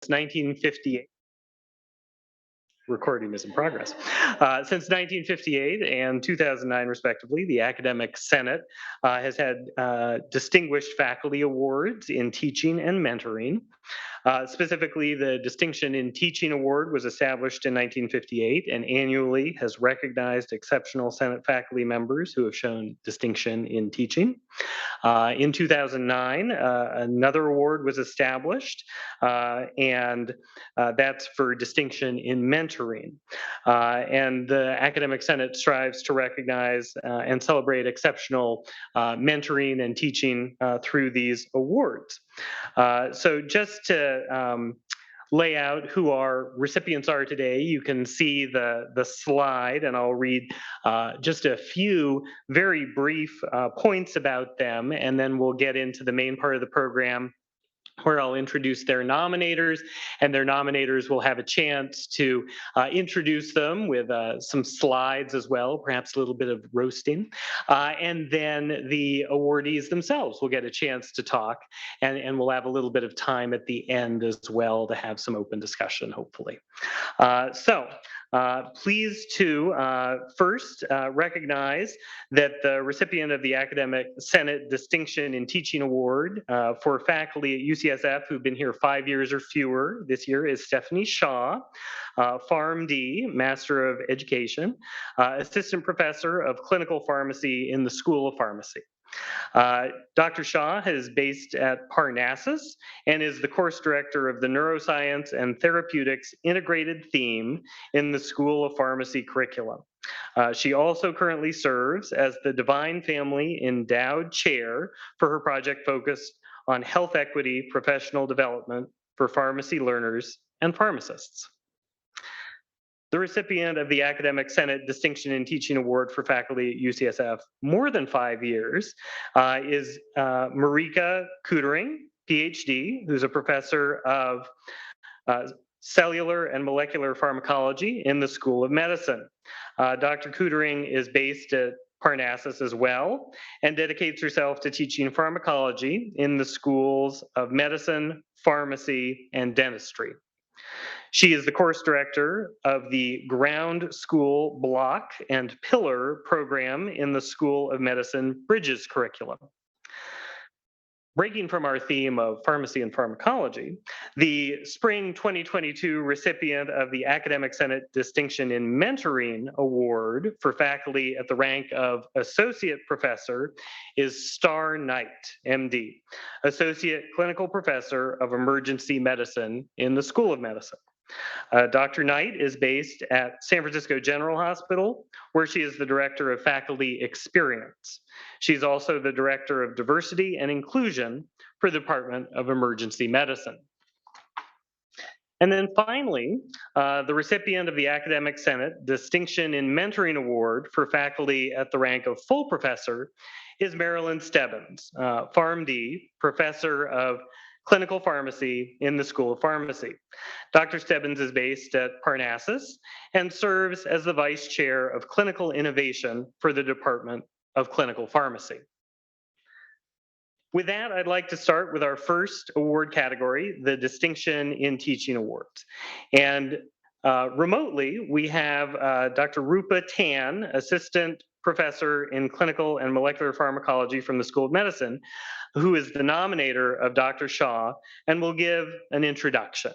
1958. Recording is in progress. Since 1958 and 2009, respectively, the Academic Senate has had distinguished faculty awards in teaching and mentoring. Specifically, the Distinction in Teaching Award was established in 1958 and annually has recognized exceptional Senate faculty members who have shown distinction in teaching. In 2009, another award was established, and that's for distinction in mentoring. And the Academic Senate strives to recognize and celebrate exceptional mentoring and teaching through these awards. So just to lay out who our recipients are today, you can see the slide, and I'll read just a few very brief points about them, and then we'll get into the main part of the program where I'll introduce their nominators, and their nominators will have a chance to introduce them with some slides as well, perhaps a little bit of roasting. And then the awardees themselves will get a chance to talk, and we'll have a little bit of time at the end as well to have some open discussion, hopefully. Pleased to first recognize that the recipient of the Academic Senate Distinction in Teaching Award for faculty at UCSF who've been here 5 years or fewer this year is Stephanie Shaw, PharmD, Master of Education, Assistant Professor of Clinical Pharmacy in the School of Pharmacy. Dr. Shaw is based at Parnassus and is the course director of the Neuroscience and Therapeutics Integrated Theme in the School of Pharmacy curriculum. She also currently serves as the Divine Family Endowed Chair for her project focused on health equity professional development for pharmacy learners and pharmacists. The recipient of the Academic Senate Distinction in Teaching Award for faculty at UCSF more than 5 years is Marika Kuttner, PhD, who's a professor of cellular and molecular pharmacology in the School of Medicine. Dr. Kuttner is based at Parnassus as well and dedicates herself to teaching pharmacology in the schools of medicine, pharmacy, and dentistry. She is the course director of the Ground School Block and Pillar program in the School of Medicine Bridges curriculum. Breaking from our theme of pharmacy and pharmacology, the spring 2022 recipient of the Academic Senate Distinction in Mentoring Award for faculty at the rank of Associate Professor is Star Knight, MD, Associate Clinical Professor of Emergency Medicine in the School of Medicine. Dr. Knight is based at San Francisco General Hospital, where she is the Director of Faculty Experience. She's also the Director of Diversity and Inclusion for the Department of Emergency Medicine. And then finally, the recipient of the Academic Senate Distinction in Mentoring Award for faculty at the rank of Full Professor is Marilyn Stebbins, PharmD, Professor of Clinical Pharmacy in the School of Pharmacy. Dr. Stebbins is based at Parnassus and serves as the Vice Chair of Clinical Innovation for the Department of Clinical Pharmacy. With that, I'd like to start with our first award category, the Distinction in Teaching Awards. And remotely, we have Dr. Rupa Tan, Assistant Professor in Clinical and Molecular Pharmacology from the School of Medicine, who is the nominator of Dr. Shaw and will give an introduction.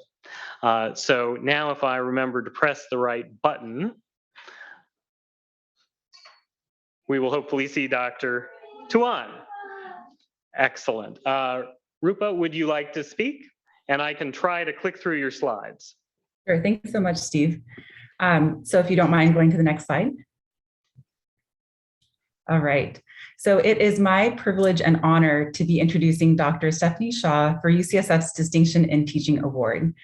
So now if I remember to press the right button, we will hopefully see Dr. Tuan. Excellent. Rupa, would you like to speak? And I can try to click through your slides. Sure, thank you so much, Steve. So if you don't mind going to the next slide. All right, so it is my privilege and honor to be introducing Dr. Stephanie Shaw for UCSF's Distinction in Teaching Award.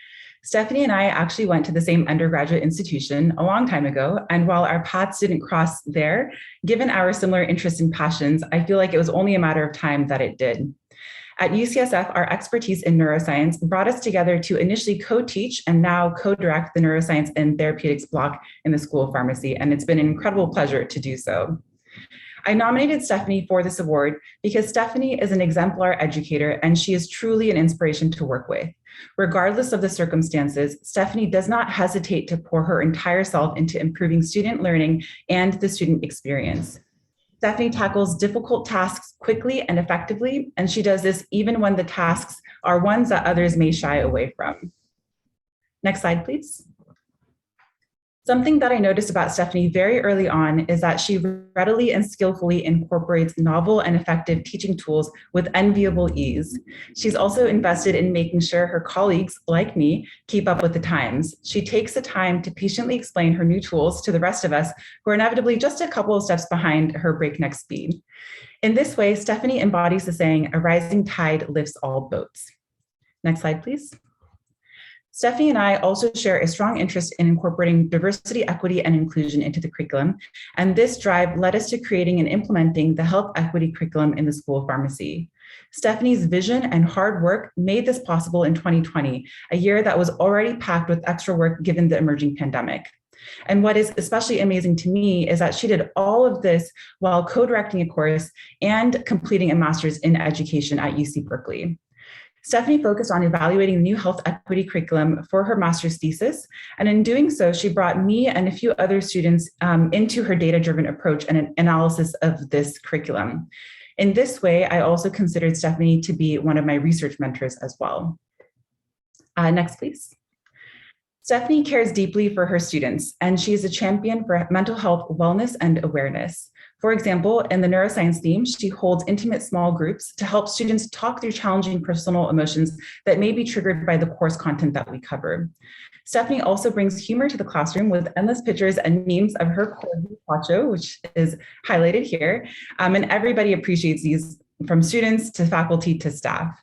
Stephanie and I actually went to the same undergraduate institution a long time ago, and while our paths didn't cross there, given our similar interests and passions, I feel like it was only a matter of time that it did. At UCSF, our expertise in neuroscience brought us together to initially co-teach and now co-direct the Neuroscience and Therapeutics block in the School of Pharmacy, and it's been an incredible pleasure to do so. I nominated Stephanie for this award because Stephanie is an exemplar educator and she is truly an inspiration to work with. Regardless of the circumstances, Stephanie does not hesitate to pour her entire self into improving student learning and the student experience. Stephanie tackles difficult tasks quickly and effectively, and she does this even when the tasks are ones that others may shy away from. Next slide, please. Something that I noticed about Stephanie very early on is that she readily and skillfully incorporates novel and effective teaching tools with enviable ease. She's also invested in making sure her colleagues, like me, keep up with the times. She takes the time to patiently explain her new tools to the rest of us who are inevitably just a couple of steps behind her breakneck speed. In this way, Stephanie embodies the saying, "A rising tide lifts all boats." Next slide, please. Stephanie and I also share a strong interest in incorporating diversity, equity, and inclusion into the curriculum, and this drive led us to creating and implementing the health equity curriculum in the School of Pharmacy. Stephanie's vision and hard work made this possible in 2020, a year that was already packed with extra work given the emerging pandemic. And what is especially amazing to me is that she did all of this while co-directing a course and completing a master's in education at UC Berkeley. Stephanie focused on evaluating the new health equity curriculum for her master's thesis. And in doing so, she brought me and a few other students into her data-driven approach and an analysis of this curriculum. In this way, I also considered Stephanie to be one of my research mentors as well. Next, please. Stephanie cares deeply for her students, and she is a champion for mental health, wellness, and awareness. For example, in the neuroscience theme, she holds intimate small groups to help students talk through challenging personal emotions that may be triggered by the course content that we cover. Stephanie also brings humor to the classroom with endless pictures and memes of her corgi Pacho, which is highlighted here, and everybody appreciates these, from students to faculty to staff.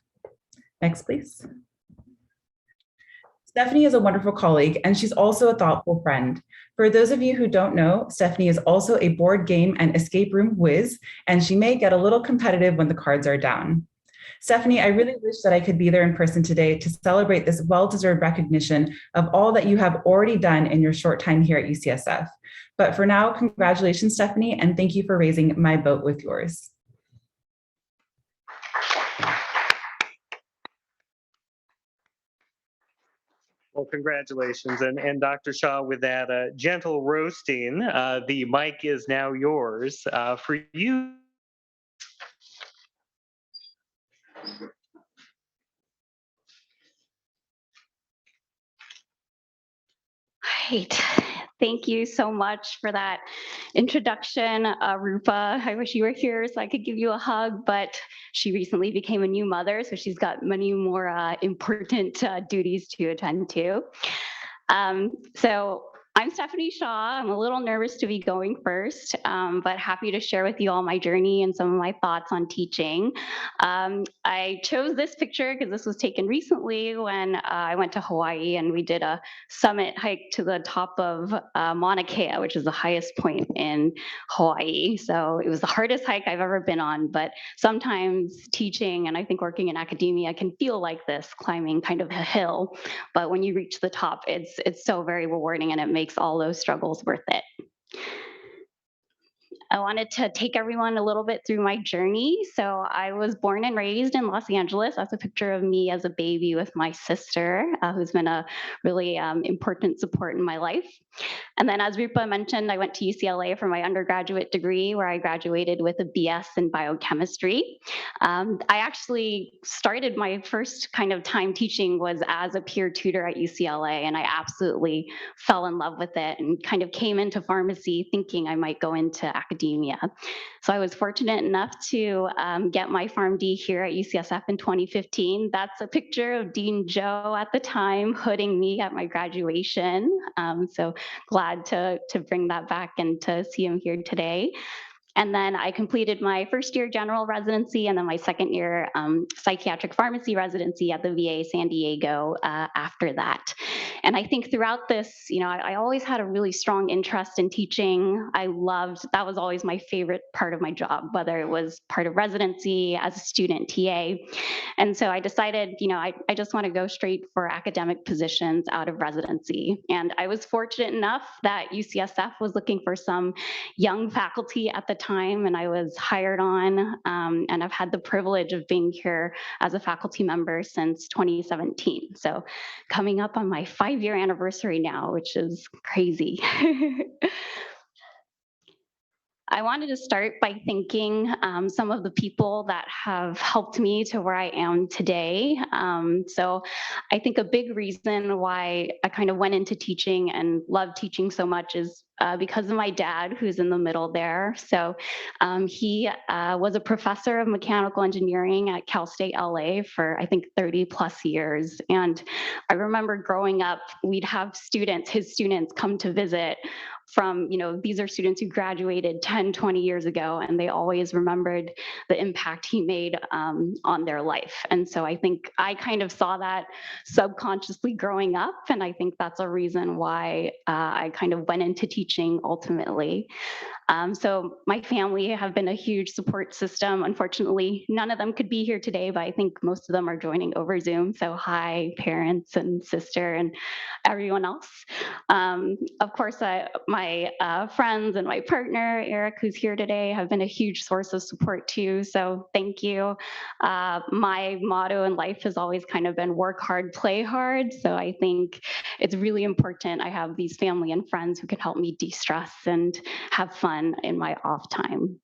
Next, please. Stephanie is a wonderful colleague, and she's also a thoughtful friend. For those of you who don't know, Stephanie is also a board game and escape room whiz, and she may get a little competitive when the cards are down. Stephanie, I really wish that I could be there in person today to celebrate this well-deserved recognition of all that you have already done in your short time here at UCSF. But for now, congratulations, Stephanie, and thank you for raising my boat with yours. Well, congratulations. And Dr. Shaw, with that gentle roasting, the mic is now yours. For you. Right. Thank you so much for that introduction, Rupa. I wish you were here so I could give you a hug, but she recently became a new mother, so she's got many more important duties to attend to. So I'm Stephanie Shaw. I'm a little nervous to be going first, but happy to share with you all my journey and some of my thoughts on teaching. I chose this picture because this was taken recently when I went to Hawaii and we did a summit hike to the top of Mauna Kea, which is the highest point in Hawaii. So it was the hardest hike I've ever been on, but sometimes teaching and I think working in academia can feel like this, climbing kind of a hill. But when you reach the top, it's so very rewarding and it makes all those struggles worth it. I wanted to take everyone a little bit through my journey. So I was born and raised in Los Angeles. That's a picture of me as a baby with my sister, who's been a really important support in my life. And then as Rupa mentioned, I went to UCLA for my undergraduate degree, where I graduated with a BS in biochemistry. I actually started my first kind of time teaching was as a peer tutor at UCLA, and I absolutely fell in love with it and kind of came into pharmacy thinking I might go into academia. So I was fortunate enough to get my PharmD here at UCSF in 2015. That's a picture of Dean Joe at the time hooding me at my graduation. So glad to bring that back and to see him here today. And then I completed my first year general residency and then my second year psychiatric pharmacy residency at the VA San Diego after that. And I think throughout this, I always had a really strong interest in teaching. That was always my favorite part of my job, whether it was part of residency, as a student TA. And so I decided, I just want to go straight for academic positions out of residency. And I was fortunate enough that UCSF was looking for some young faculty at the time, and I was hired on, and I've had the privilege of being here as a faculty member since 2017. So coming up on my 5-year anniversary now, which is crazy. I wanted to start by thanking some of the people that have helped me to where I am today. So I think a big reason why I kind of went into teaching and love teaching so much is because of my dad, who's in the middle there. So he was a professor of mechanical engineering at Cal State LA for, I think, 30 plus years. And I remember growing up, we'd have students, his students, come to visit from, these are students who graduated 10, 20 years ago, and they always remembered the impact he made on their life. And so I think I kind of saw that subconsciously growing up, and I think that's a reason why I kind of went into teaching ultimately. So my family have been a huge support system. Unfortunately, none of them could be here today, but I think most of them are joining over Zoom. So hi, parents and sister and everyone else. Of course, my friends and my partner, Eric, who's here today, have been a huge source of support too. So thank you. My motto in life has always kind of been work hard, play hard. So I think it's really important I have these family and friends who can help me de-stress and have fun in my off time.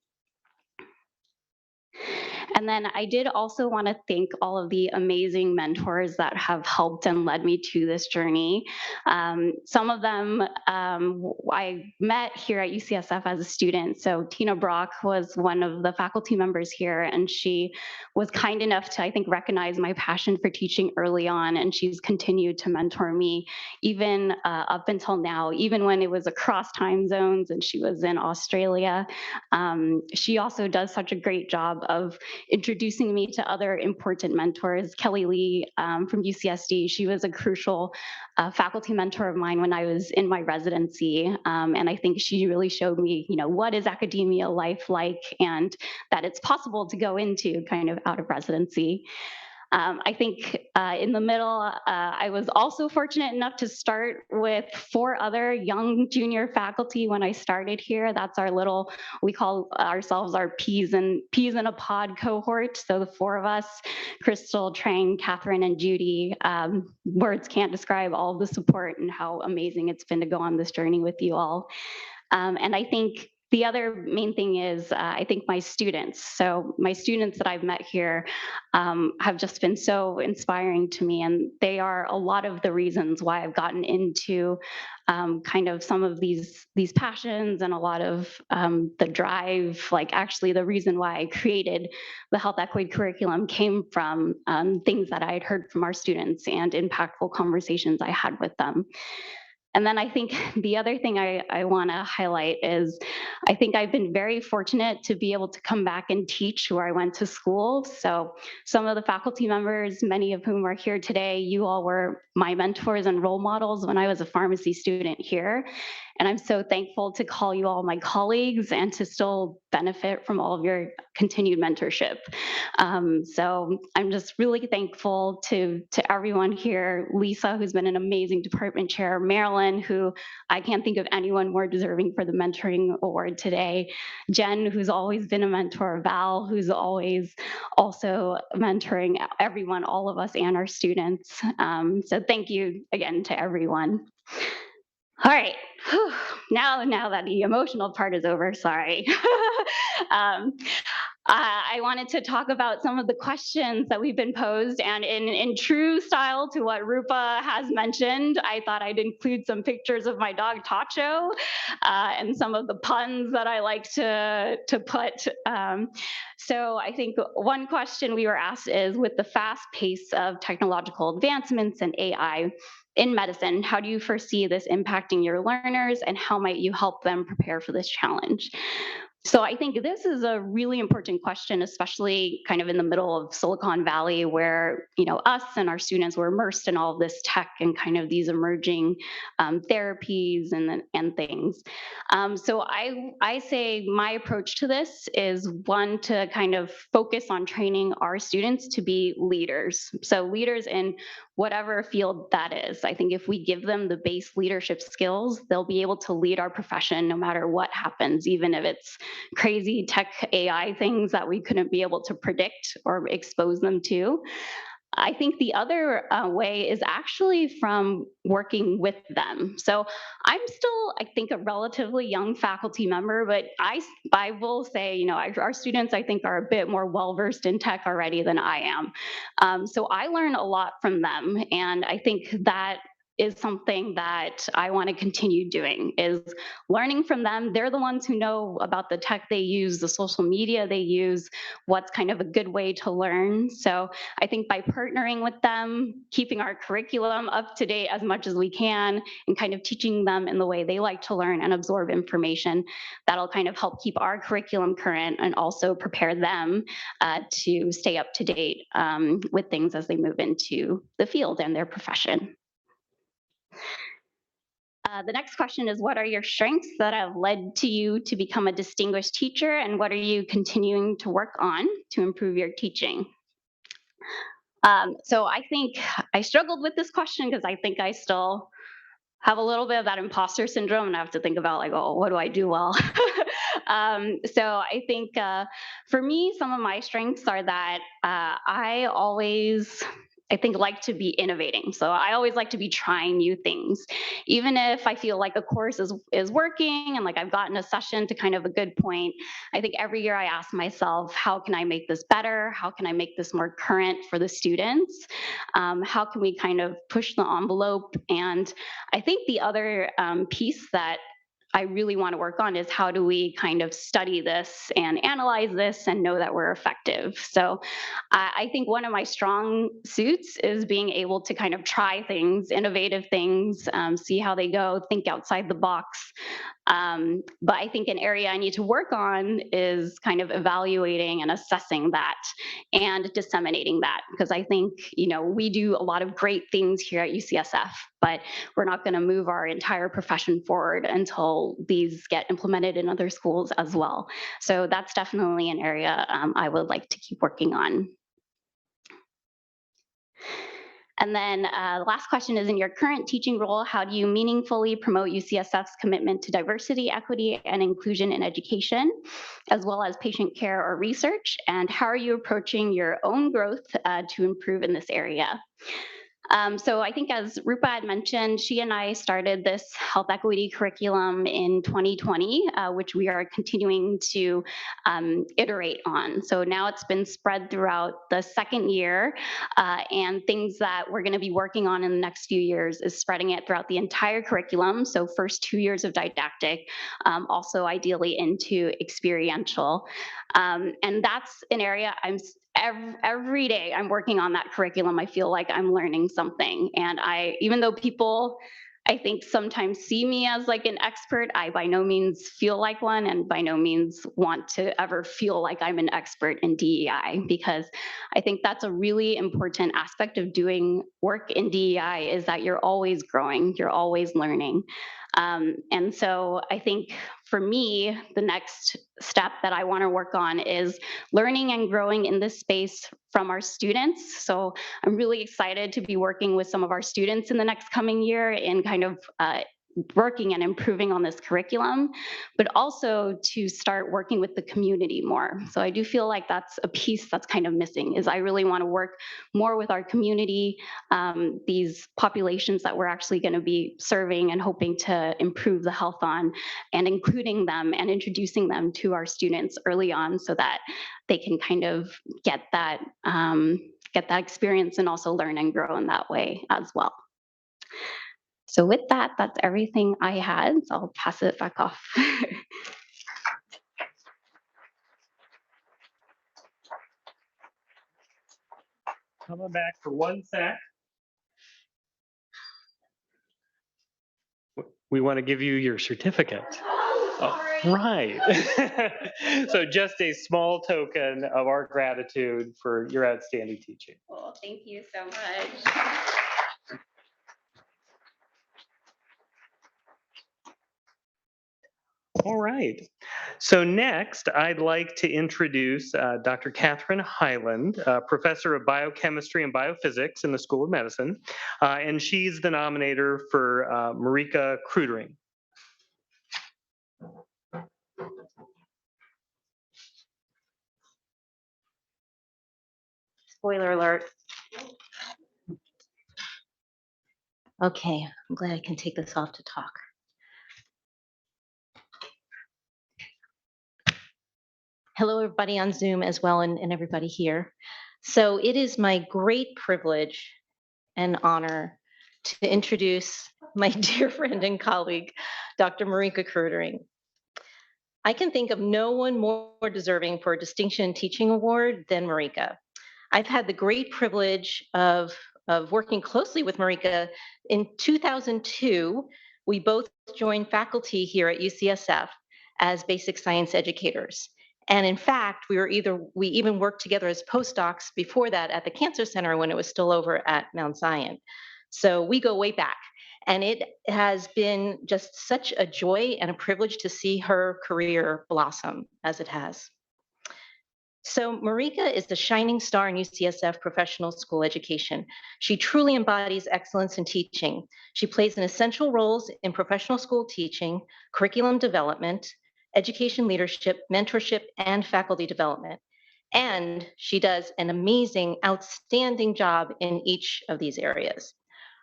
And then I did also want to thank all of the amazing mentors that have helped and led me to this journey. Some of them I met here at UCSF as a student. So Tina Brock was one of the faculty members here, and she was kind enough to, I think, recognize my passion for teaching early on, and she's continued to mentor me even up until now, even when it was across time zones and she was in Australia. She also does such a great job of introducing me to other important mentors. Kelly Lee from UCSD, she was a crucial faculty mentor of mine when I was in my residency. And I think she really showed me, what is academia life like, and that it's possible to go into kind of out of residency. I think in the middle, I was also fortunate enough to start with 4 other young junior faculty when I started here. That's our little, we call ourselves our peas in a pod cohort. So the 4 of us, Crystal, Trang, Catherine, and Judy, words can't describe all of the support and how amazing it's been to go on this journey with you all. And I think the other main thing is, I think my students. So my students that I've met here have just been so inspiring to me, and they are a lot of the reasons why I've gotten into kind of some of these passions and a lot of the drive. Like actually the reason why I created the health equity curriculum came from things that I had heard from our students and impactful conversations I had with them. And then I think the other thing I want to highlight is I think I've been very fortunate to be able to come back and teach where I went to school. So some of the faculty members, many of whom are here today, you all were my mentors and role models when I was a pharmacy student here. And I'm so thankful to call you all my colleagues and to still benefit from all of your continued mentorship. So I'm just really thankful to everyone here. Lisa, who's been an amazing department chair, Marilyn, who I can't think of anyone more deserving for the mentoring award today, Jen, who's always been a mentor, Val, who's always also mentoring everyone, all of us and our students. So thank you again to everyone. All right, now that the emotional part is over, sorry. I wanted to talk about some of the questions that we've been posed, and in true style to what Rupa has mentioned, I thought I'd include some pictures of my dog Tacho and some of the puns that I like to put. So I think one question we were asked is, with the fast pace of technological advancements and AI in medicine, how do you foresee this impacting your learners, and how might you help them prepare for this challenge? So I think this is a really important question, especially kind of in the middle of Silicon Valley, where us and our students were immersed in all of this tech and kind of these emerging therapies and things. So I say my approach to this is one, to kind of focus on training our students to be leaders. So leaders in whatever field that is. I think if we give them the base leadership skills, they'll be able to lead our profession no matter what happens, even if it's crazy tech AI things that we couldn't be able to predict or expose them to. I think the other way is actually from working with them. So I'm still, I think, a relatively young faculty member, but I will say, you know, our students, I think, are a bit more well-versed in tech already than I am. So I learn a lot from them, and I think that is something that I want to continue doing, is learning from them. They're the ones who know about the tech they use, the social media they use, what's kind of a good way to learn. So I think by partnering with them, keeping our curriculum up to date as much as we can, and kind of teaching them in the way they like to learn and absorb information, that'll kind of help keep our curriculum current and also prepare them to stay up to date with things as they move into the field and their profession. The next question is, what are your strengths that have led to you to become a distinguished teacher, and what are you continuing to work on to improve your teaching? So I think I struggled with this question because I think I still have a little bit of that imposter syndrome, and I have to think about, like, oh, what do I do well? So I think for me, some of my strengths are that I think, like to be innovating. So I always like to be trying new things. Even if I feel like a course is working and like I've gotten a session to kind of a good point, I think every year I ask myself, how can I make this better? How can I make this more current for the students? How can we kind of push the envelope? And I think the other piece that I really want to work on is, how do we kind of study this and analyze this and know that we're effective? So I think one of my strong suits is being able to kind of try things, innovative things, see how they go, think outside the box. But I think an area I need to work on is kind of evaluating and assessing that and disseminating that, because I think, you know, we do a lot of great things here at UCSF, but we're not going to move our entire profession forward until these get implemented in other schools as well. So that's definitely an area I would like to keep working on. And then the last question is, in your current teaching role, how do you meaningfully promote UCSF's commitment to diversity, equity, and inclusion in education, as well as patient care or research? And how are you approaching your own growth to improve in this area? So I think, as Rupa had mentioned, she and I started this health equity curriculum in 2020, which we are continuing to iterate on. So now it's been spread throughout the second year, and things that we're going to be working on in the next few years is spreading it throughout the entire curriculum. So first 2 years of didactic, also ideally into experiential. And that's an area every day I'm working on that curriculum. I feel like I'm learning something. And even though people, I think, sometimes see me as like an expert, I by no means feel like one, and by no means want to ever feel like I'm an expert in DEI, because I think that's a really important aspect of doing work in DEI, is that you're always growing, you're always learning. And so I think for me, the next step that I want to work on is learning and growing in this space from our students. So I'm really excited to be working with some of our students in the next coming year in kind of working and improving on this curriculum, but also to start working with the community more. So I do feel like that's a piece that's kind of missing, is I really want to work more with our community, these populations that we're actually going to be serving and hoping to improve the health on, and including them and introducing them to our students early on so that they can kind of get that experience and also learn and grow in that way as well. So with that, that's everything I had. So I'll pass it back off. Coming back for 1 sec. We want to give you your certificate. Oh, right. So just a small token of our gratitude for your outstanding teaching. Well, thank you so much. All right. So next, I'd like to introduce Dr. Catherine Hyland, professor of biochemistry and biophysics in the School of Medicine, and she's the nominator for Marika Kuttner. Spoiler alert. Okay, I'm glad I can take this off to talk. Hello, everybody on Zoom as well, and everybody here. So it is my great privilege and honor to introduce my dear friend and colleague, Dr. Marika Kuttner. I can think of no one more deserving for a Distinction in Teaching Award than Marika. I've had the great privilege of working closely with Marika. In 2002, we both joined faculty here at UCSF as basic science educators. And in fact, we even worked together as postdocs before that at the Cancer Center when it was still over at Mount Zion. So we go way back. And it has been just such a joy and a privilege to see her career blossom as it has. So Marika is the shining star in UCSF professional school education. She truly embodies excellence in teaching. She plays an essential roles in professional school teaching, curriculum development, education leadership, mentorship, and faculty development. And she does an amazing, outstanding job in each of these areas.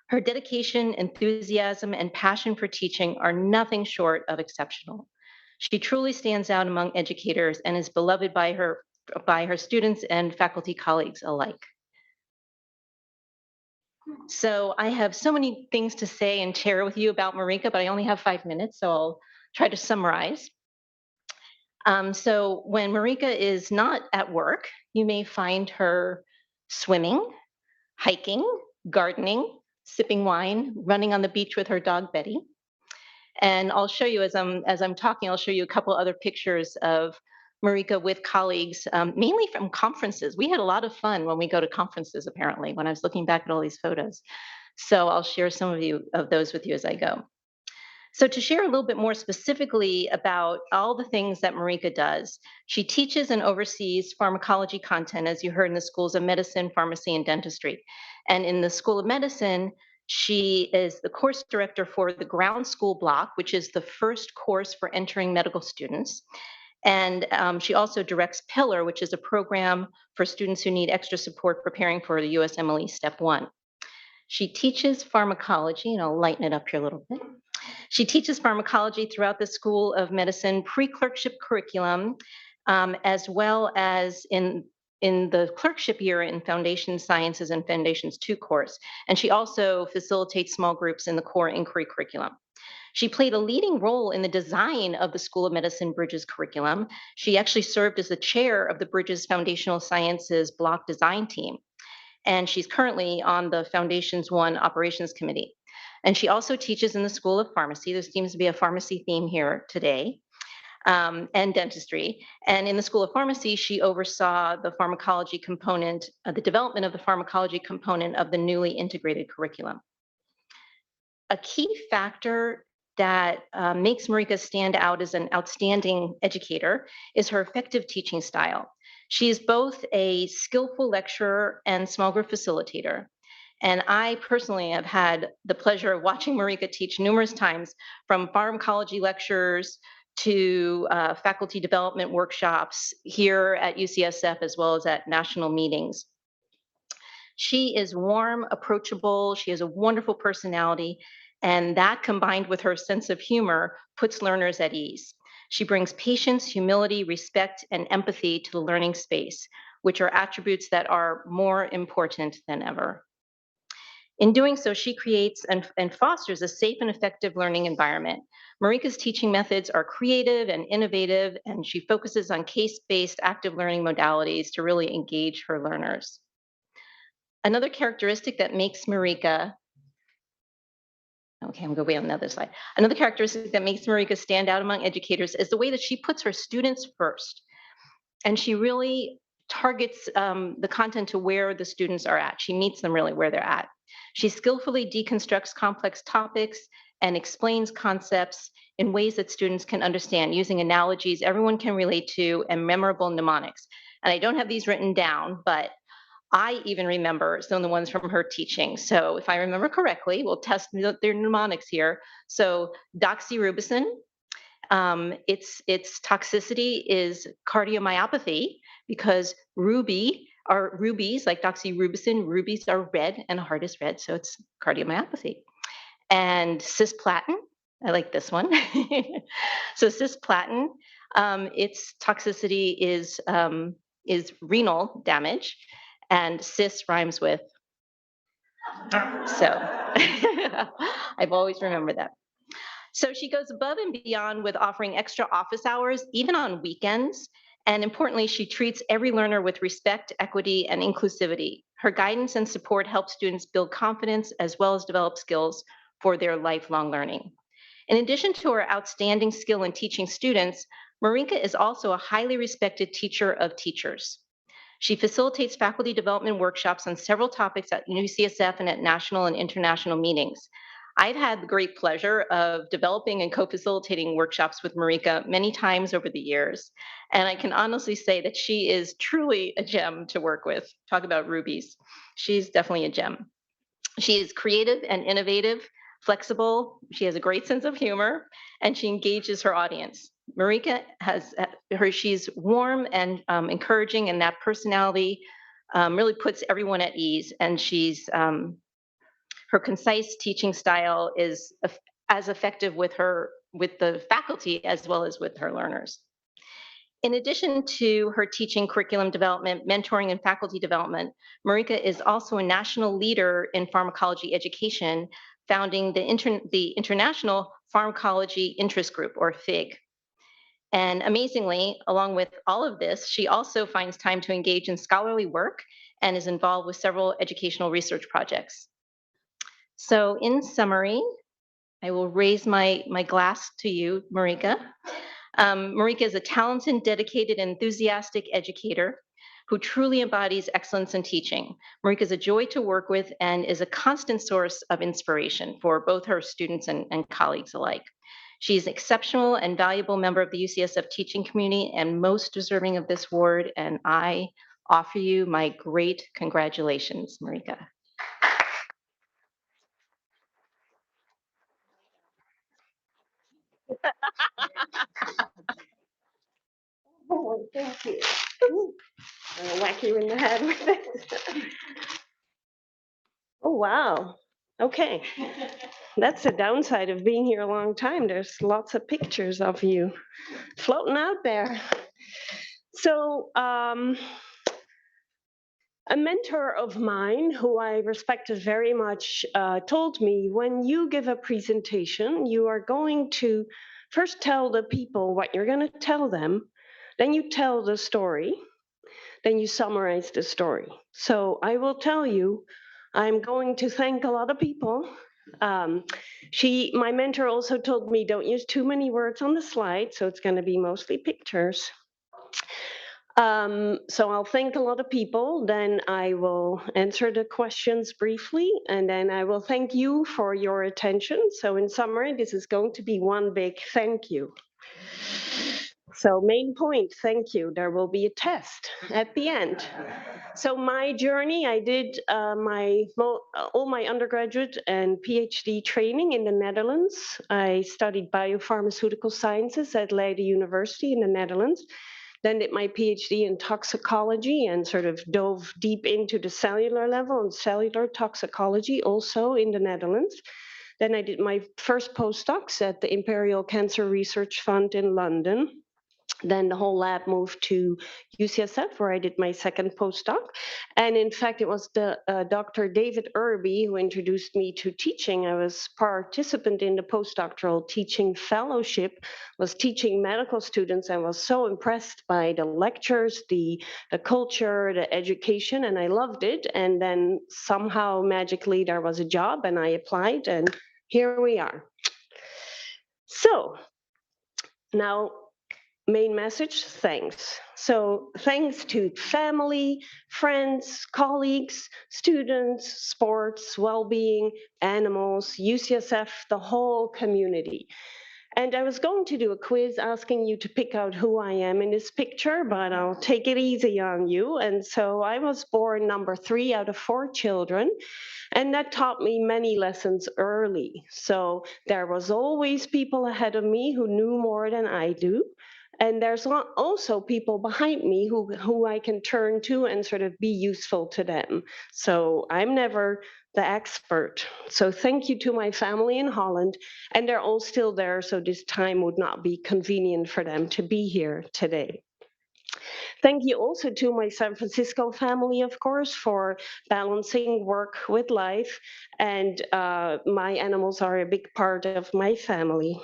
Her dedication, enthusiasm, and passion for teaching are nothing short of exceptional. She truly stands out among educators and is beloved by her students and faculty colleagues alike. So I have so many things to say and share with you about Marika, but I only have 5 minutes, so I'll try to summarize. So when Marika is not at work, you may find her swimming, hiking, gardening, sipping wine, running on the beach with her dog Betty. And I'll show you as I'm talking, I'll show you a couple other pictures of Marika with colleagues, mainly from conferences. We had a lot of fun when we go to conferences, apparently, when I was looking back at all these photos. So I'll share some of those with you as I go. So to share a little bit more specifically about all the things that Marika does, she teaches and oversees pharmacology content, as you heard, in the schools of medicine, pharmacy, and dentistry. And in the School of Medicine, she is the course director for the ground school block, which is the first course for entering medical students. And she also directs Pillar, which is a program for students who need extra support preparing for the USMLE Step 1. She teaches pharmacology, and I'll lighten it up here a little bit. She teaches pharmacology throughout the School of Medicine pre-clerkship curriculum, as well as in the clerkship year in Foundation Sciences and Foundations 2 course. And she also facilitates small groups in the core inquiry curriculum. She played a leading role in the design of the School of Medicine Bridges curriculum. She actually served as the chair of the Bridges Foundational Sciences block design team. And she's currently on the Foundations 1 Operations Committee. And she also teaches in the School of Pharmacy. There seems to be a pharmacy theme here today, and dentistry. And in the School of Pharmacy, she oversaw the pharmacology component, the development of the pharmacology component of the newly integrated curriculum. A key factor that makes Marika stand out as an outstanding educator is her effective teaching style. She is both a skillful lecturer and small group facilitator. And I personally have had the pleasure of watching Marika teach numerous times, from pharmacology lectures to faculty development workshops here at UCSF, as well as at national meetings. She is warm, approachable, she has a wonderful personality, and that combined with her sense of humor puts learners at ease. She brings patience, humility, respect, and empathy to the learning space, which are attributes that are more important than ever. In doing so, she creates and fosters a safe and effective learning environment. Marika's teaching methods are creative and innovative, and she focuses on case-based active learning modalities to really engage her learners. Another characteristic that makes Marika, okay, I'm going to wait on the other slide. Another characteristic that makes Marika stand out among educators is the way that she puts her students first. And she really targets the content to where the students are at. She meets them really where they're at. She skillfully deconstructs complex topics and explains concepts in ways that students can understand using analogies everyone can relate to and memorable mnemonics. And I don't have these written down, but I even remember some of the ones from her teaching. So if I remember correctly, we'll test their mnemonics here. So doxorubicin, its toxicity is cardiomyopathy because rubies like doxorubicin, rubies are red and heart is red, so it's cardiomyopathy. And cisplatin, I like this one. So cisplatin, its toxicity is renal damage, and cis rhymes with. So I've always remembered that. So she goes above and beyond with offering extra office hours, even on weekends. And importantly, she treats every learner with respect, equity, and inclusivity. Her guidance and support help students build confidence as well as develop skills for their lifelong learning. In addition to her outstanding skill in teaching students, Marika is also a highly respected teacher of teachers. She facilitates faculty development workshops on several topics at UCSF and at national and international meetings. I've had the great pleasure of developing and co-facilitating workshops with Marika many times over the years, and I can honestly say that she is truly a gem to work with. Talk about rubies. She's definitely a gem. She is creative and innovative, flexible, she has a great sense of humor, and she engages her audience. Marika she's warm and encouraging, and that personality really puts everyone at ease, and her concise teaching style is as effective with the faculty as well as with her learners. In addition to her teaching, curriculum development, mentoring, and faculty development, Marika is also a national leader in pharmacology education, founding the International Pharmacology Interest Group, or FIG. And amazingly, along with all of this, she also finds time to engage in scholarly work and is involved with several educational research projects. So in summary, I will raise my glass to you, Marika. Marika is a talented, dedicated, and enthusiastic educator who truly embodies excellence in teaching. Marika is a joy to work with and is a constant source of inspiration for both her students and colleagues alike. She is an exceptional and valuable member of the UCSF teaching community and most deserving of this award, and I offer you my great congratulations, Marika. Oh, thank you. I'll whack you in the head with it. Oh, wow. Okay. That's the downside of being here a long time. There's lots of pictures of you floating out there. So, a mentor of mine who I respected very much told me, when you give a presentation, you are going to first tell the people what you're going to tell them, then you tell the story, then you summarize the story. So I will tell you, I'm going to thank a lot of people. My mentor also told me, don't use too many words on the slide, so it's going to be mostly pictures. So I'll thank a lot of people, then I will answer the questions briefly, and then I will thank you for your attention. So in summary, this is going to be one big thank you. So main point, thank you. There will be a test at the end. So my journey, I did all my undergraduate and PhD training in the Netherlands. I studied biopharmaceutical sciences at Leiden University in the Netherlands. Then did my PhD in toxicology and sort of dove deep into the cellular level and cellular toxicology also in the Netherlands. Then I did my first postdocs at the Imperial Cancer Research Fund in London. Then the whole lab moved to UCSF, where I did my second postdoc. And in fact, it was the Dr. David Irby who introduced me to teaching. I was participant in the postdoctoral teaching fellowship, was teaching medical students, and was so impressed by the lectures, the culture, the education, and I loved it. And then somehow magically there was a job and I applied, and here we are. So now, main message, thanks. So thanks to family, friends, colleagues, students, sports, well-being, animals, UCSF, the whole community. And I was going to do a quiz asking you to pick out who I am in this picture, but I'll take it easy on you. And so I was born number 3 out of 4 children, and that taught me many lessons early. So there was always people ahead of me who knew more than I do. And there's also people behind me who I can turn to and sort of be useful to them. So I'm never the expert. So thank you to my family in Holland. And they're all still there, so this time would not be convenient for them to be here today. Thank you also to my San Francisco family, of course, for balancing work with life. And my animals are a big part of my family.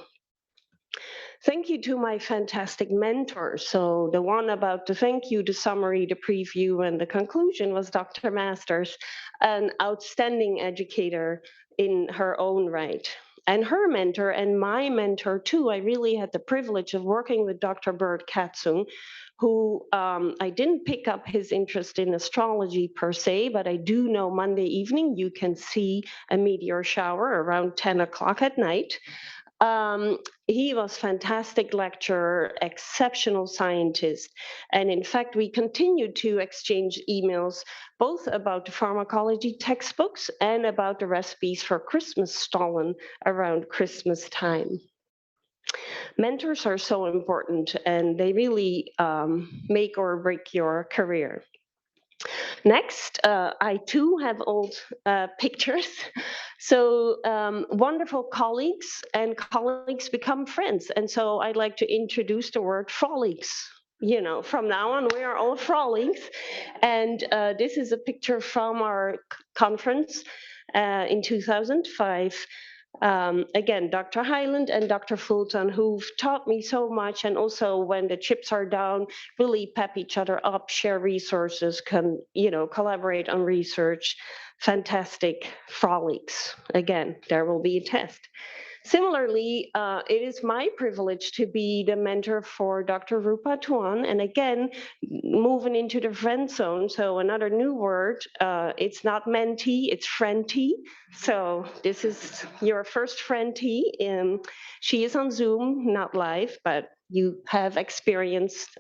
Thank you to my fantastic mentors. So the one about the thank you, the summary, the preview, and the conclusion was Dr. Masters, an outstanding educator in her own right. And her mentor and my mentor too, I really had the privilege of working with Dr. Bert Katzung, who I didn't pick up his interest in astrology per se, but I do know Monday evening you can see a meteor shower around 10 o'clock at night. He was fantastic lecturer, exceptional scientist. And in fact, we continued to exchange emails, both about the pharmacology textbooks and about the recipes for Christmas stollen around Christmas time. Mentors are so important, and they really make or break your career. Next, I too have old pictures. So wonderful colleagues, and colleagues become friends. And so I'd like to introduce the word frolics. You know, from now on, we are all frolics. And this is a picture from our conference in 2005. Again, Dr. Hyland and Dr. Fulton, who've taught me so much, and also when the chips are down, really pep each other up, share resources, can, you know, collaborate on research. Fantastic frolics. Again, there will be a test. Similarly, it is my privilege to be the mentor for Dr. Rupa Tuan, and again, moving into the friend zone. So another new word, it's not mentee, it's friendee. So this is your first friendee. She is on Zoom, not live, but you have experienced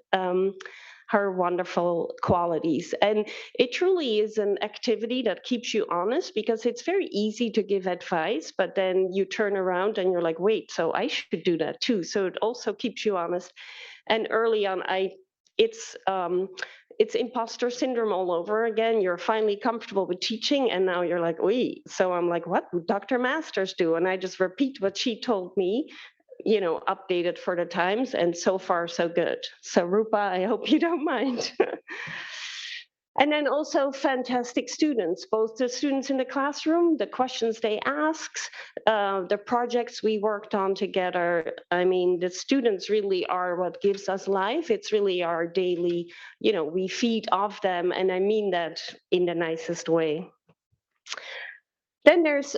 her wonderful qualities. And it truly is an activity that keeps you honest, because it's very easy to give advice, but then you turn around and you're like, wait, so I should do that too. So it also keeps you honest. And early on, it's imposter syndrome all over again. You're finally comfortable with teaching, and now you're like, wait. So I'm like, what would Dr. Masters do? And I just repeat what she told me, you know, updated for the times, and so far so good. So Rupa, I hope you don't mind. And then also fantastic students, both the students in the classroom, the questions they ask, the projects we worked on together. I mean, the students really are what gives us life. It's really our daily, you know, we feed off them, and I mean that in the nicest way. Then there's,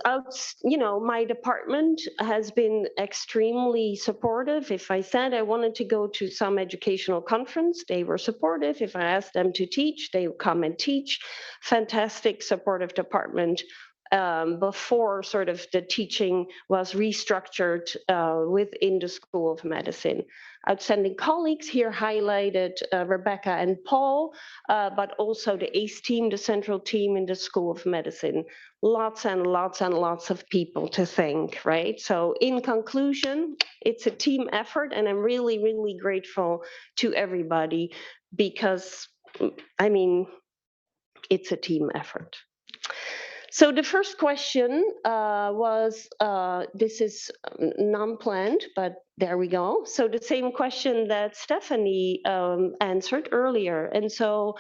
you know, my department has been extremely supportive. If I said I wanted to go to some educational conference, they were supportive. If I asked them to teach, they would come and teach. Fantastic supportive department. Before sort of the teaching was restructured within the School of Medicine. Outstanding colleagues here highlighted Rebecca and Paul, but also the ACE team, the central team in the School of Medicine. Lots and lots and lots of people to thank, right? So in conclusion, it's a team effort, and I'm really, really grateful to everybody, because, I mean, it's a team effort. So the first question was, this is non-planned, but there we go. So the same question that Stephanie answered earlier. And so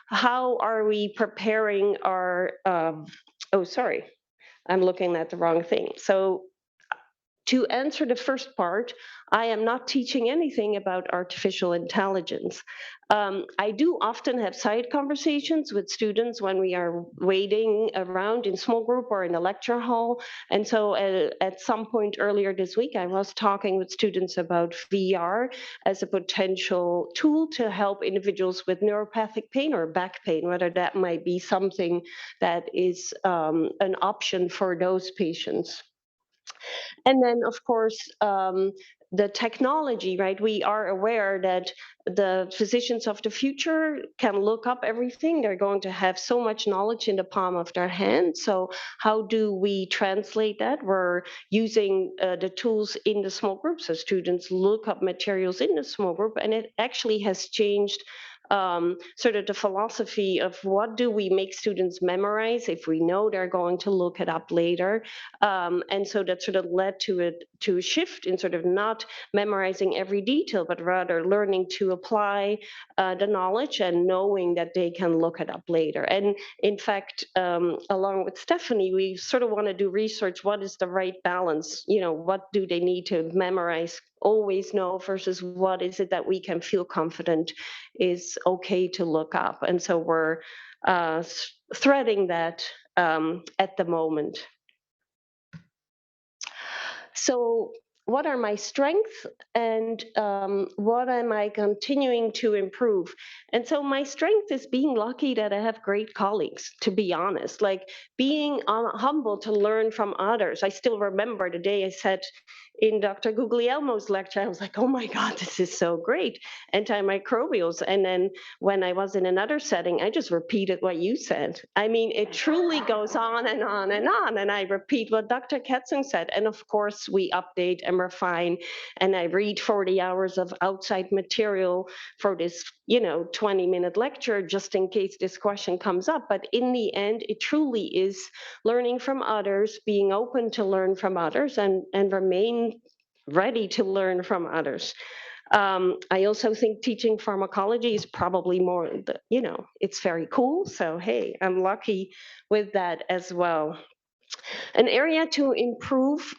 how are we preparing our, oh, sorry, I'm looking at the wrong thing. So to answer the first part, I am not teaching anything about artificial intelligence. I do often have side conversations with students when we are waiting around in small group or in a lecture hall. And so at some point earlier this week, I was talking with students about VR as a potential tool to help individuals with neuropathic pain or back pain, whether that might be something that is an option for those patients. And then, of course, the technology, right? We are aware that the physicians of the future can look up everything. They're going to have so much knowledge in the palm of their hand. So how do we translate that? We're using the tools in the small group. So students look up materials in the small group, and it actually has changed sort of the philosophy of what do we make students memorize if we know they're going to look it up later. And so that sort of led to a shift in sort of not memorizing every detail, but rather learning to apply the knowledge and knowing that they can look it up later. And in fact, along with Stephanie, we sort of want to do research. What is the right balance? You know, what do they need to memorize, always know, versus what is it that we can feel confident is okay to look up? And so we're threading that at the moment. So what are my strengths, and what am I continuing to improve? And so my strength is being lucky that I have great colleagues, to be honest, like being humble to learn from others. I still remember the day I said in Dr. Guglielmo's lecture, I was like, oh my God, this is so great, antimicrobials. And then when I was in another setting, I just repeated what you said. I mean, it truly goes on and on and on. And I repeat what Dr. Katzung said. And of course, we update and refine. And I read 40 hours of outside material for this, 20-minute lecture, just in case this question comes up. But in the end, it truly is learning from others, being open to learn from others, and remain ready to learn from others. I also think teaching pharmacology is probably more, it's very cool. So, hey, I'm lucky with that as well. An area to improve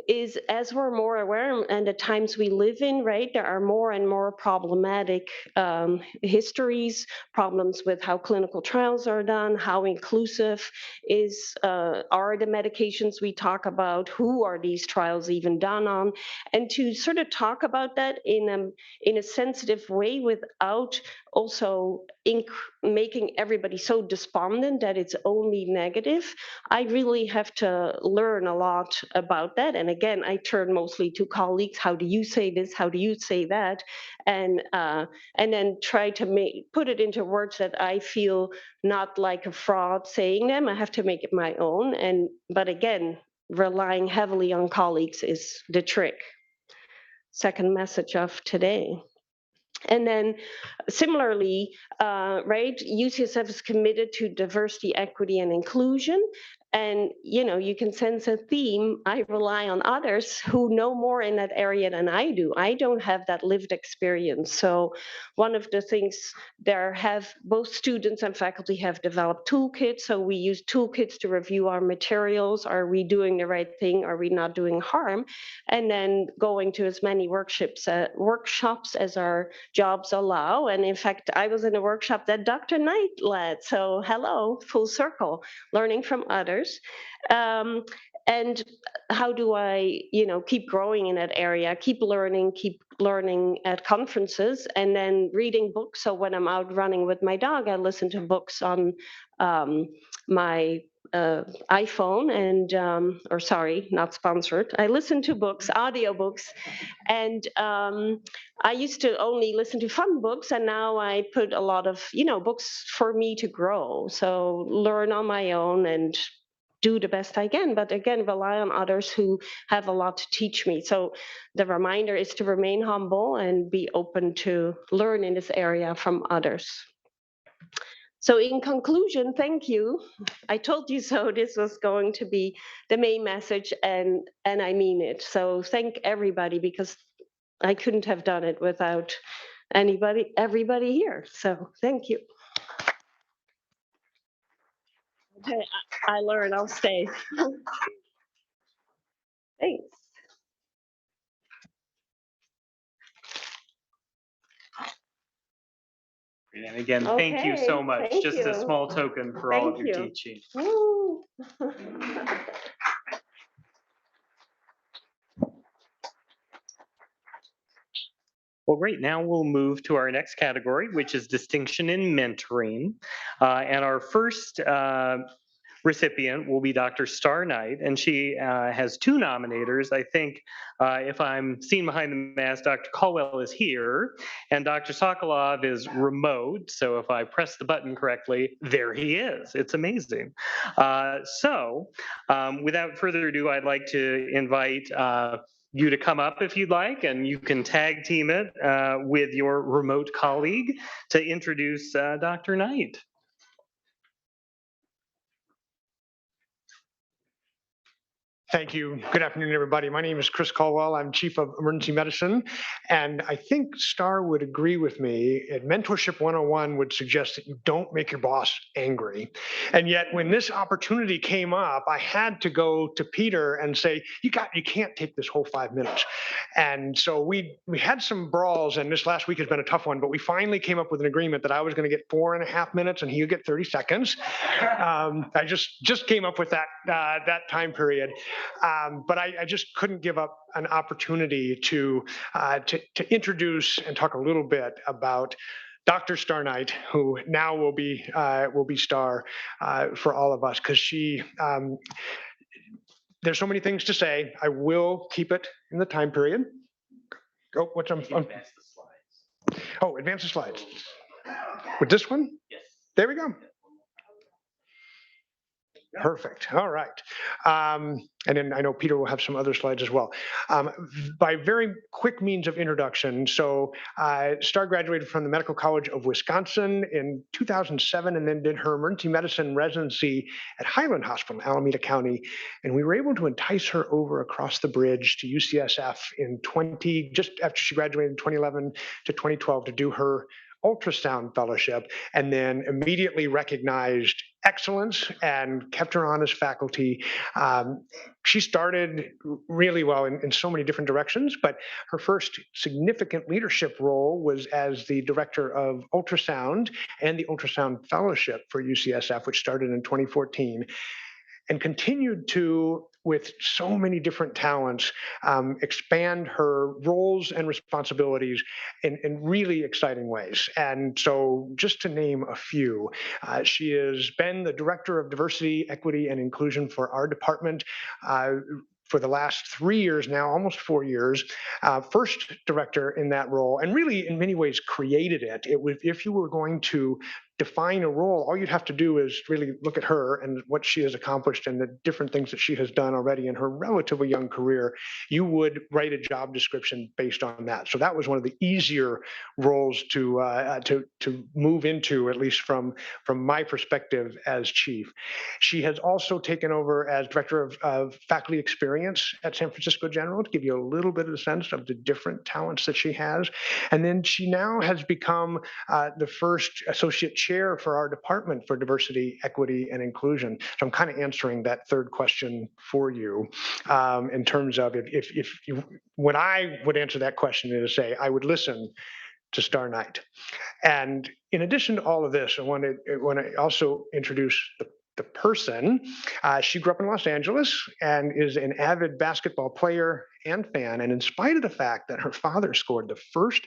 is, as we're more aware, and the times we live in, right, there are more and more problematic histories, problems with how clinical trials are done, how inclusive are the medications we talk about, who are these trials even done on, and to sort of talk about that in a sensitive way without also making everybody so despondent that it's only negative. I really have to learn a lot about that. And again, I turn mostly to colleagues. How do you say this? How do you say that? And then try to put it into words that I feel not like a fraud saying them. I have to make it my own. But again, relying heavily on colleagues is the trick. Second message of today. And then similarly, right, UCSF is committed to diversity, equity, and inclusion. And, you can sense a theme. I rely on others who know more in that area than I do. I don't have that lived experience. So one of the things both students and faculty have developed toolkits. So we use toolkits to review our materials. Are we doing the right thing? Are we not doing harm? And then going to as many workshops as our jobs allow. And in fact, I was in a workshop that Dr. Knight led. So hello, full circle, learning from others. And how do I, keep growing in that area, keep learning at conferences, and then reading books. So when I'm out running with my dog, I listen to books on my iPhone or sorry, not sponsored. I listen to books, audiobooks, and I used to only listen to fun books, and now I put a lot of, books for me to grow. So learn on my own and do the best I can, but again, rely on others who have a lot to teach me. So the reminder is to remain humble and be open to learn in this area from others. So in conclusion, thank you. I told you so. This was going to be the main message, and I mean it. So thank everybody, because I couldn't have done it without everybody here. So thank you. Okay, I learned. I'll stay. Thanks. And again, thank you so Okay, much. thank Just a you. small token for all of Thank your you. teaching. Woo. Well, great. Now we'll move to our next category, which is distinction in mentoring. And our first recipient will be Dr. Star Knight, and she has two nominators. I think if I'm seen behind the mask, Dr. Caldwell is here, and Dr. Sokolov is remote. So if I press the button correctly, there he is. It's amazing. So without further ado, I'd like to invite you to come up if you'd like, and you can tag team it with your remote colleague to introduce Dr. Knight. Thank you. Good afternoon, everybody. My name is Chris Caldwell. I'm Chief of Emergency Medicine. And I think Star would agree with me. At Mentorship 101 would suggest that you don't make your boss angry. And yet when this opportunity came up, I had to go to Peter and say, you can't take this whole 5 minutes. And so we had some brawls, and this last week has been a tough one, but we finally came up with an agreement that I was going to get 4.5 minutes and he would get 30 seconds. I just came up with that time period. But I just couldn't give up an opportunity to introduce and talk a little bit about Dr. Star Knight, who now will be Star for all of us, because there's so many things to say. I will keep it in the time period. Oh, advance the slides. Oh, advance the slides. With this one? Yes. There we go. Perfect. All right. And then I know Peter will have some other slides as well. By very quick means of introduction, so Star graduated from the Medical College of Wisconsin in 2007 and then did her emergency medicine residency at Highland Hospital in Alameda County. And we were able to entice her over across the bridge to UCSF just after she graduated in 2011 to 2012 to do her ultrasound fellowship, and then immediately recognized excellence and kept her on as faculty. She started really well in so many different directions, but her first significant leadership role was as the director of ultrasound and the ultrasound fellowship for UCSF, which started in 2014. And continued to, with so many different talents, expand her roles and responsibilities in really exciting ways. And so just to name a few, she has been the Director of Diversity, Equity, and Inclusion for our department for the last 3 years now, almost 4 years, first director in that role, and really in many ways created it. It was, if you were going to define a role, all you'd have to do is really look at her and what she has accomplished and the different things that she has done already in her relatively young career. You would write a job description based on that. So that was one of the easier roles to move into, at least from my perspective as chief. She has also taken over as director of faculty experience at San Francisco General, to give you a little bit of a sense of the different talents that she has. And then she now has become the first associate chair for our department for diversity, equity, and inclusion. So I'm kind of answering that third question for you in terms of when I would answer that question is to say, I would listen to Star Knight. And in addition to all of this, I want to also introduce the person. She grew up in Los Angeles and is an avid basketball player and fan. And in spite of the fact that her father scored the first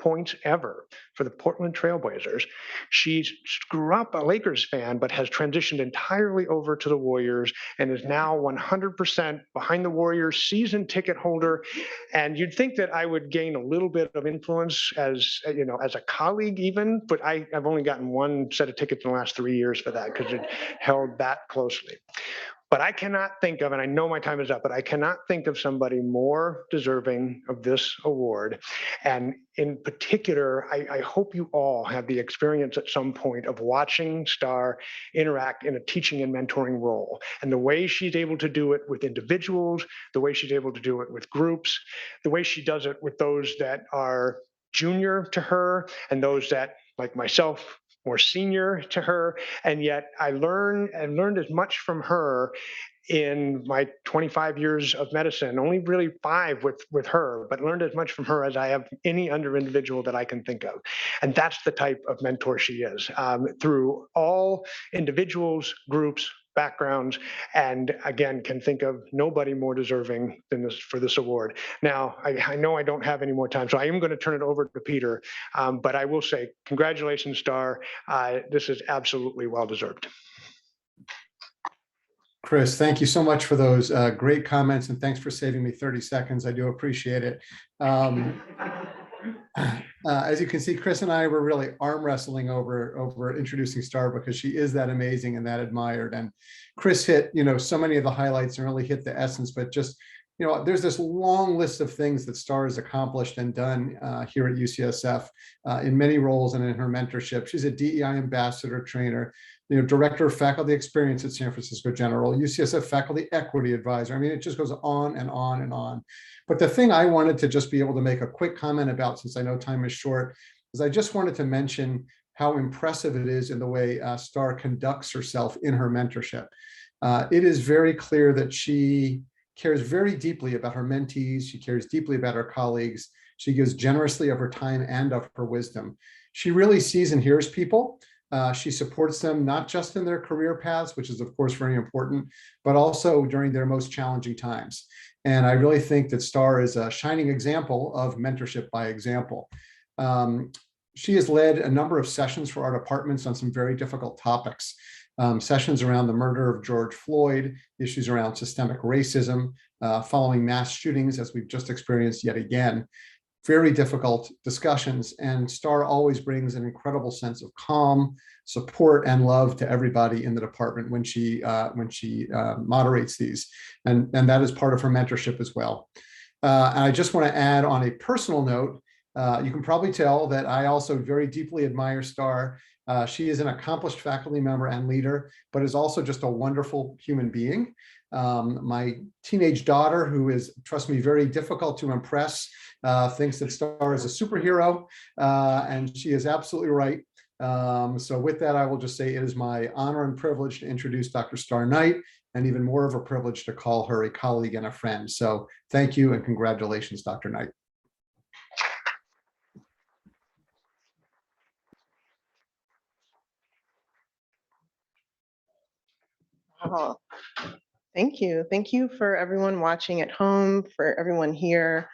points ever for the Portland Trailblazers, she grew up a Lakers fan, but has transitioned entirely over to the Warriors and is now 100% behind the Warriors, season ticket holder. And you'd think that I would gain a little bit of influence as a colleague even, but I've only gotten one set of tickets in the last 3 years for that because it held that closely. But I cannot think of, and I know my time is up, but I cannot think of somebody more deserving of this award. And in particular, I hope you all have the experience at some point of watching Star interact in a teaching and mentoring role. And the way she's able to do it with individuals, the way she's able to do it with groups, the way she does it with those that are junior to her and those that, like myself, more senior to her, and yet I learned as much from her in my 25 years of medicine, only really 5 with her, but learned as much from her as I have any other individual that I can think of. And that's the type of mentor she is, through all individuals, groups, backgrounds, and again, can think of nobody more deserving than this for this award. Now, I know I don't have any more time, so I am going to turn it over to Peter, but I will say, congratulations, Star. This is absolutely well-deserved. Chris, thank you so much for those great comments, and thanks for saving me 30 seconds. I do appreciate it. As you can see, Chris and I were really arm wrestling over introducing Star because she is that amazing and that admired. And Chris hit, so many of the highlights and really hit the essence, but just, there's this long list of things that Star has accomplished and done here at UCSF in many roles and in her mentorship. She's a DEI ambassador trainer, director of faculty experience at San Francisco General, UCSF faculty equity advisor. I mean, it just goes on and on and on. But the thing I wanted to just be able to make a quick comment about, since I know time is short, is I just wanted to mention how impressive it is in the way Star conducts herself in her mentorship. It is very clear that she cares very deeply about her mentees. She cares deeply about her colleagues. She gives generously of her time and of her wisdom. She really sees and hears people. She supports them not just in their career paths, which is of course very important, but also during their most challenging times. And I really think that Star is a shining example of mentorship by example. She has led a number of sessions for our departments on some very difficult topics. Sessions around the murder of George Floyd, issues around systemic racism, following mass shootings, as we've just experienced yet again. Very difficult discussions, and Star always brings an incredible sense of calm, support, and love to everybody in the department when she moderates these, and that is part of her mentorship as well. And I just want to add on a personal note, you can probably tell that I also very deeply admire Star. She is an accomplished faculty member and leader, but is also just a wonderful human being. My teenage daughter, who is, trust me, very difficult to impress, thinks that Star is a superhero, and she is absolutely right. So with that, I will just say it is my honor and privilege to introduce Dr. Star Knight, and even more of a privilege to call her a colleague and a friend. So thank you and congratulations, Dr. Knight. Oh, thank you. Thank you for everyone watching at home, for everyone here.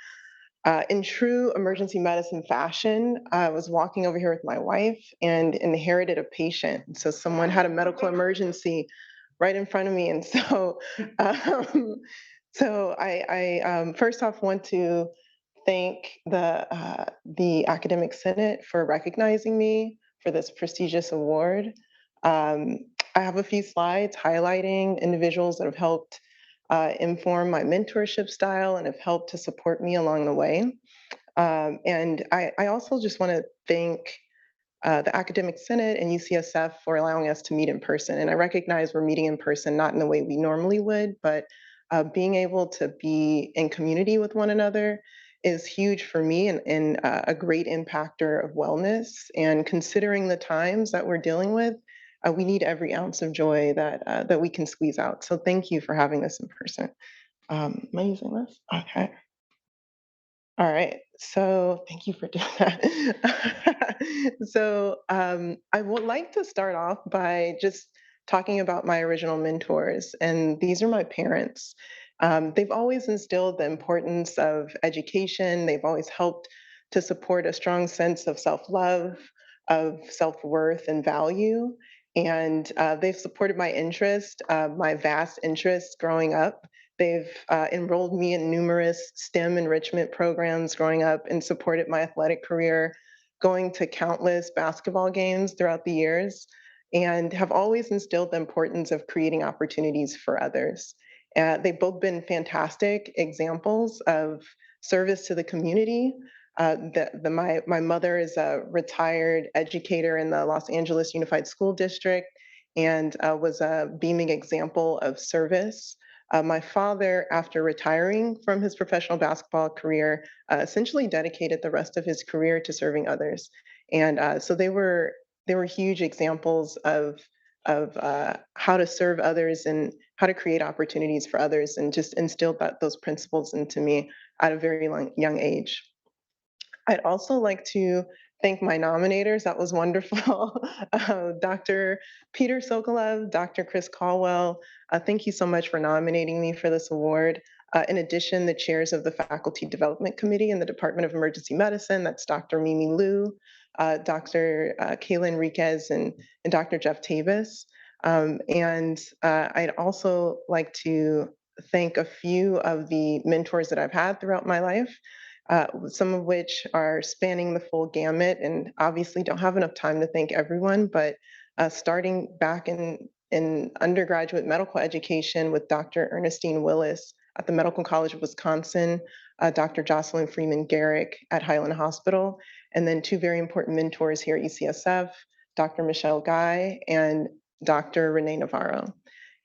In true emergency medicine fashion, I was walking over here with my wife and inherited a patient. So someone had a medical emergency right in front of me. And so, I first off want to thank the Academic Senate for recognizing me for this prestigious award. I have a few slides highlighting individuals that have helped inform my mentorship style and have helped to support me along the way. And I also just want to thank the Academic Senate and UCSF for allowing us to meet in person. And I recognize we're meeting in person, not in the way we normally would, but being able to be in community with one another is huge for me and a great impactor of wellness. And considering the times that we're dealing with, we need every ounce of joy that we can squeeze out. So thank you for having this in person. Am I using this? Okay. All right. So thank you for doing that. So I would like to start off by just talking about my original mentors. And these are my parents. They've always instilled the importance of education. They've always helped to support a strong sense of self-love, of self-worth and value. And they've supported my interest, my vast interests growing up. They've enrolled me in numerous STEM enrichment programs growing up and supported my athletic career, going to countless basketball games throughout the years, and have always instilled the importance of creating opportunities for others. They've both been fantastic examples of service to the community. My mother is a retired educator in the Los Angeles Unified School District and was a beaming example of service. My father, after retiring from his professional basketball career, essentially dedicated the rest of his career to serving others. And so they were huge examples of how to serve others and how to create opportunities for others, and just instilled those principles into me at a very young age. I'd also like to thank my nominators. That was wonderful. Dr. Peter Sokolov, Dr. Chris Caldwell, thank you so much for nominating me for this award. In addition, the chairs of the Faculty Development Committee in the Department of Emergency Medicine, that's Dr. Mimi Liu, Dr. Kayla Enriquez, and Dr. Jeff Tavis. I'd also like to thank a few of the mentors that I've had throughout my life. Some of which are spanning the full gamut, and obviously don't have enough time to thank everyone, but starting back in undergraduate medical education with Dr. Ernestine Willis at the Medical College of Wisconsin, Dr. Jocelyn Freeman Garrick at Highland Hospital, and then two very important mentors here at UCSF, Dr. Michelle Guy and Dr. Renee Navarro.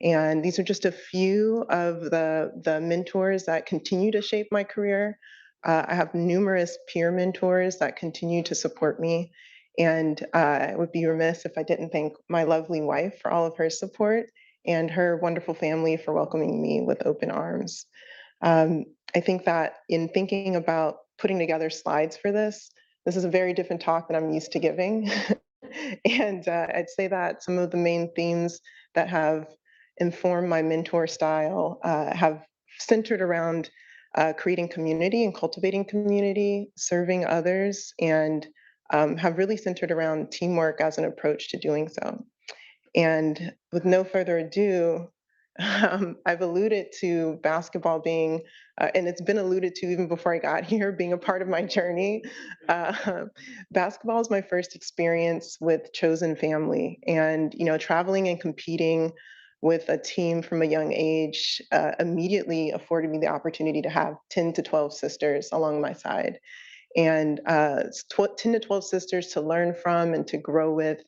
And these are just a few of the mentors that continue to shape my career. I have numerous peer mentors that continue to support me, and I would be remiss if I didn't thank my lovely wife for all of her support and her wonderful family for welcoming me with open arms. I think that in thinking about putting together slides for this is a very different talk than I'm used to giving. And I'd say that some of the main themes that have informed my mentor style have centered around creating community and cultivating community, serving others, and have really centered around teamwork as an approach to doing so. And with no further ado, I've alluded to basketball being, and it's been alluded to even before I got here, being a part of my journey. Basketball is my first experience with chosen family, and traveling and competing with a team from a young age immediately afforded me the opportunity to have 10 to 12 sisters along my side. And 10 to 12 sisters to learn from and to grow with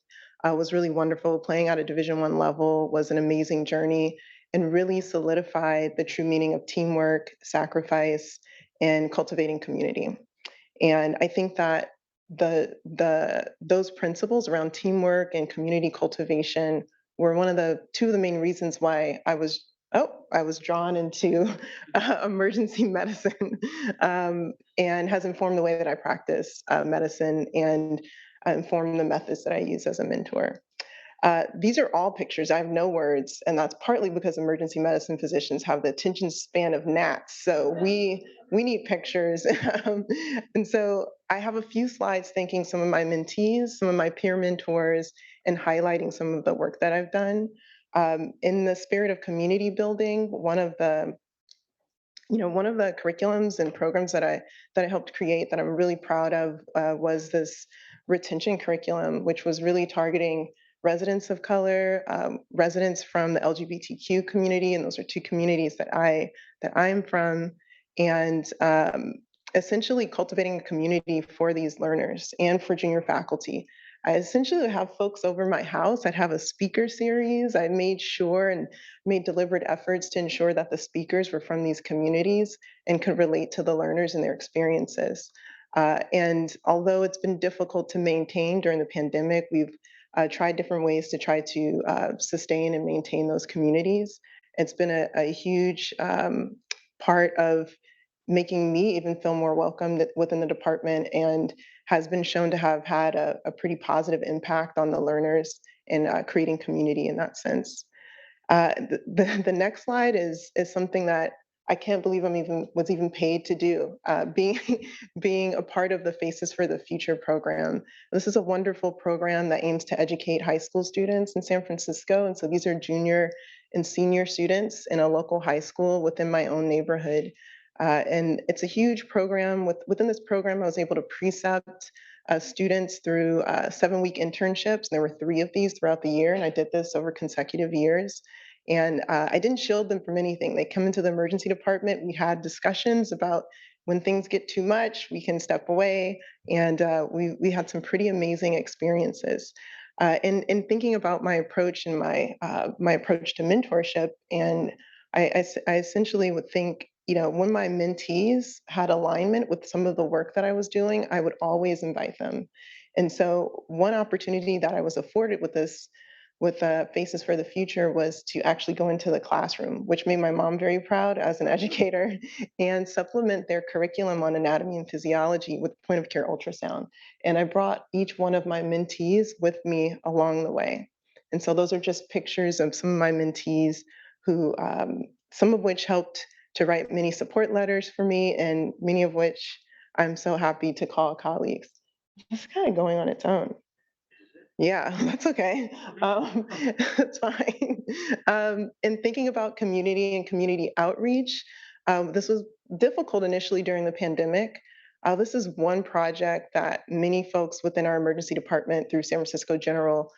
was really wonderful. Playing at a Division I level was an amazing journey and really solidified the true meaning of teamwork, sacrifice, and cultivating community. And I think that those principles around teamwork and community cultivation were two of the main reasons why I was drawn into emergency medicine, and has informed the way that I practice medicine and informed the methods that I use as a mentor. These are all pictures. I have no words, and that's partly because emergency medicine physicians have the attention span of gnats. So we need pictures. And so I have a few slides thanking some of my mentees, some of my peer mentors, and highlighting some of the work that I've done. In the spirit of community building, one of the curriculums and programs that I helped create that I'm really proud of was this retention curriculum, which was really targeting residents of color, residents from the LGBTQ community, and those are two communities that I'm from, and essentially cultivating a community for these learners and for junior faculty. I essentially would have folks over my house. I'd have a speaker series. I made sure and made deliberate efforts to ensure that the speakers were from these communities and could relate to the learners and their experiences. And although it's been difficult to maintain during the pandemic, we've tried different ways to try to sustain and maintain those communities. It's been a huge part of making me even feel more welcome within the department, and has been shown to have had a pretty positive impact on the learners in creating community in that sense. The next slide is something that I can't believe was even paid to do, being a part of the Faces for the Future program. This is a wonderful program that aims to educate high school students in San Francisco. And so these are junior and senior students in a local high school within my own neighborhood. And it's a huge program. Within this program, I was able to precept students through 7-week internships. There were 3 of these throughout the year, and I did this over consecutive years. And I didn't shield them from anything. They come into the emergency department. We had discussions about when things get too much, we can step away. And we had some pretty amazing experiences. In thinking about my approach and my approach to mentorship, and I essentially would think, when my mentees had alignment with some of the work that I was doing, I would always invite them. And so one opportunity that I was afforded with this with Faces for the Future was to actually go into the classroom, which made my mom very proud as an educator, and supplement their curriculum on anatomy and physiology with point of care ultrasound. And I brought each one of my mentees with me along the way. And so those are just pictures of some of my mentees who, some of which helped to write many support letters for me, and many of which I'm so happy to call colleagues. It's kind of going on its own. Yeah, that's okay. That's fine. In thinking about community and community outreach, this was difficult initially during the pandemic. This is one project that many folks within our emergency department through San Francisco General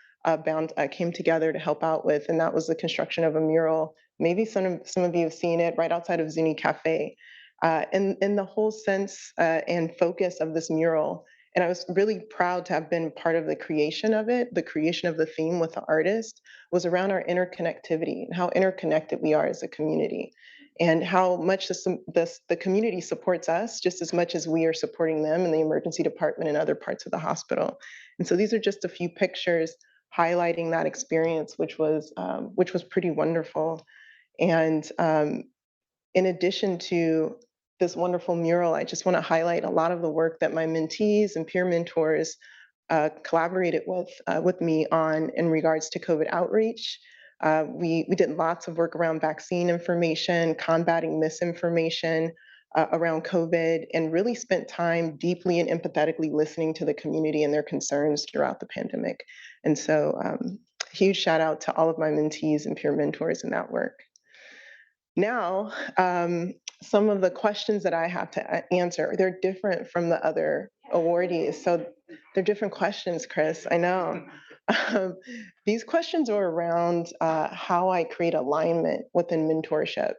came together to help out with, and that was the construction of a mural. Maybe some of you have seen it right outside of Zuni Cafe. And the whole sense and focus of this mural, and I was really proud to have been part of the creation of it. The creation of the theme with the artist was around our interconnectivity and how interconnected we are as a community, and how much the community supports us just as much as we are supporting them in the emergency department and other parts of the hospital. And so these are just a few pictures highlighting that experience, which was pretty wonderful. And in addition to this wonderful mural, I just want to highlight a lot of the work that my mentees and peer mentors collaborated with me on in regards to COVID outreach. We did lots of work around vaccine information, combating misinformation around COVID, and really spent time deeply and empathetically listening to the community and their concerns throughout the pandemic. And so huge shout out to all of my mentees and peer mentors in that work. Now, some of the questions that I have to answer, they're different from the other awardees. So they're different questions, Chris, I know. These questions are around how I create alignment within mentorship.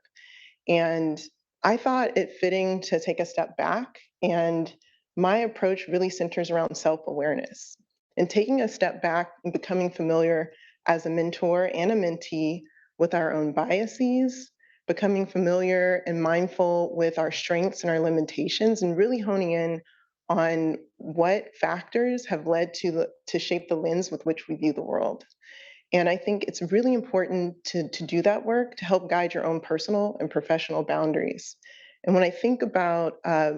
And I thought it fitting to take a step back. And my approach really centers around self-awareness and taking a step back and becoming familiar as a mentor and a mentee with our own biases, becoming familiar and mindful with our strengths and our limitations, and really honing in on what factors have led to shape the lens with which we view the world. And I think it's really important to do that work to help guide your own personal and professional boundaries. And when I think about, as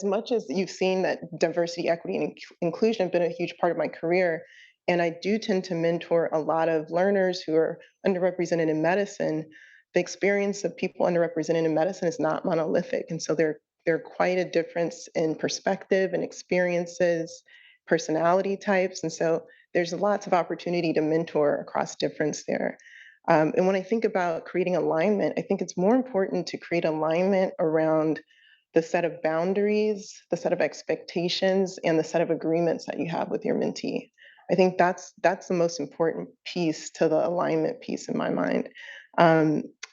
much as you've seen that diversity, equity, and inclusion have been a huge part of my career, and I do tend to mentor a lot of learners who are underrepresented in medicine, the experience of people underrepresented in medicine is not monolithic. And so there are quite a difference in perspective and experiences, personality types. And so there's lots of opportunity to mentor across difference there. And when I think about creating alignment, I think it's more important to create alignment around the set of boundaries, the set of expectations, and the set of agreements that you have with your mentee. I think that's the most important piece to the alignment piece in my mind.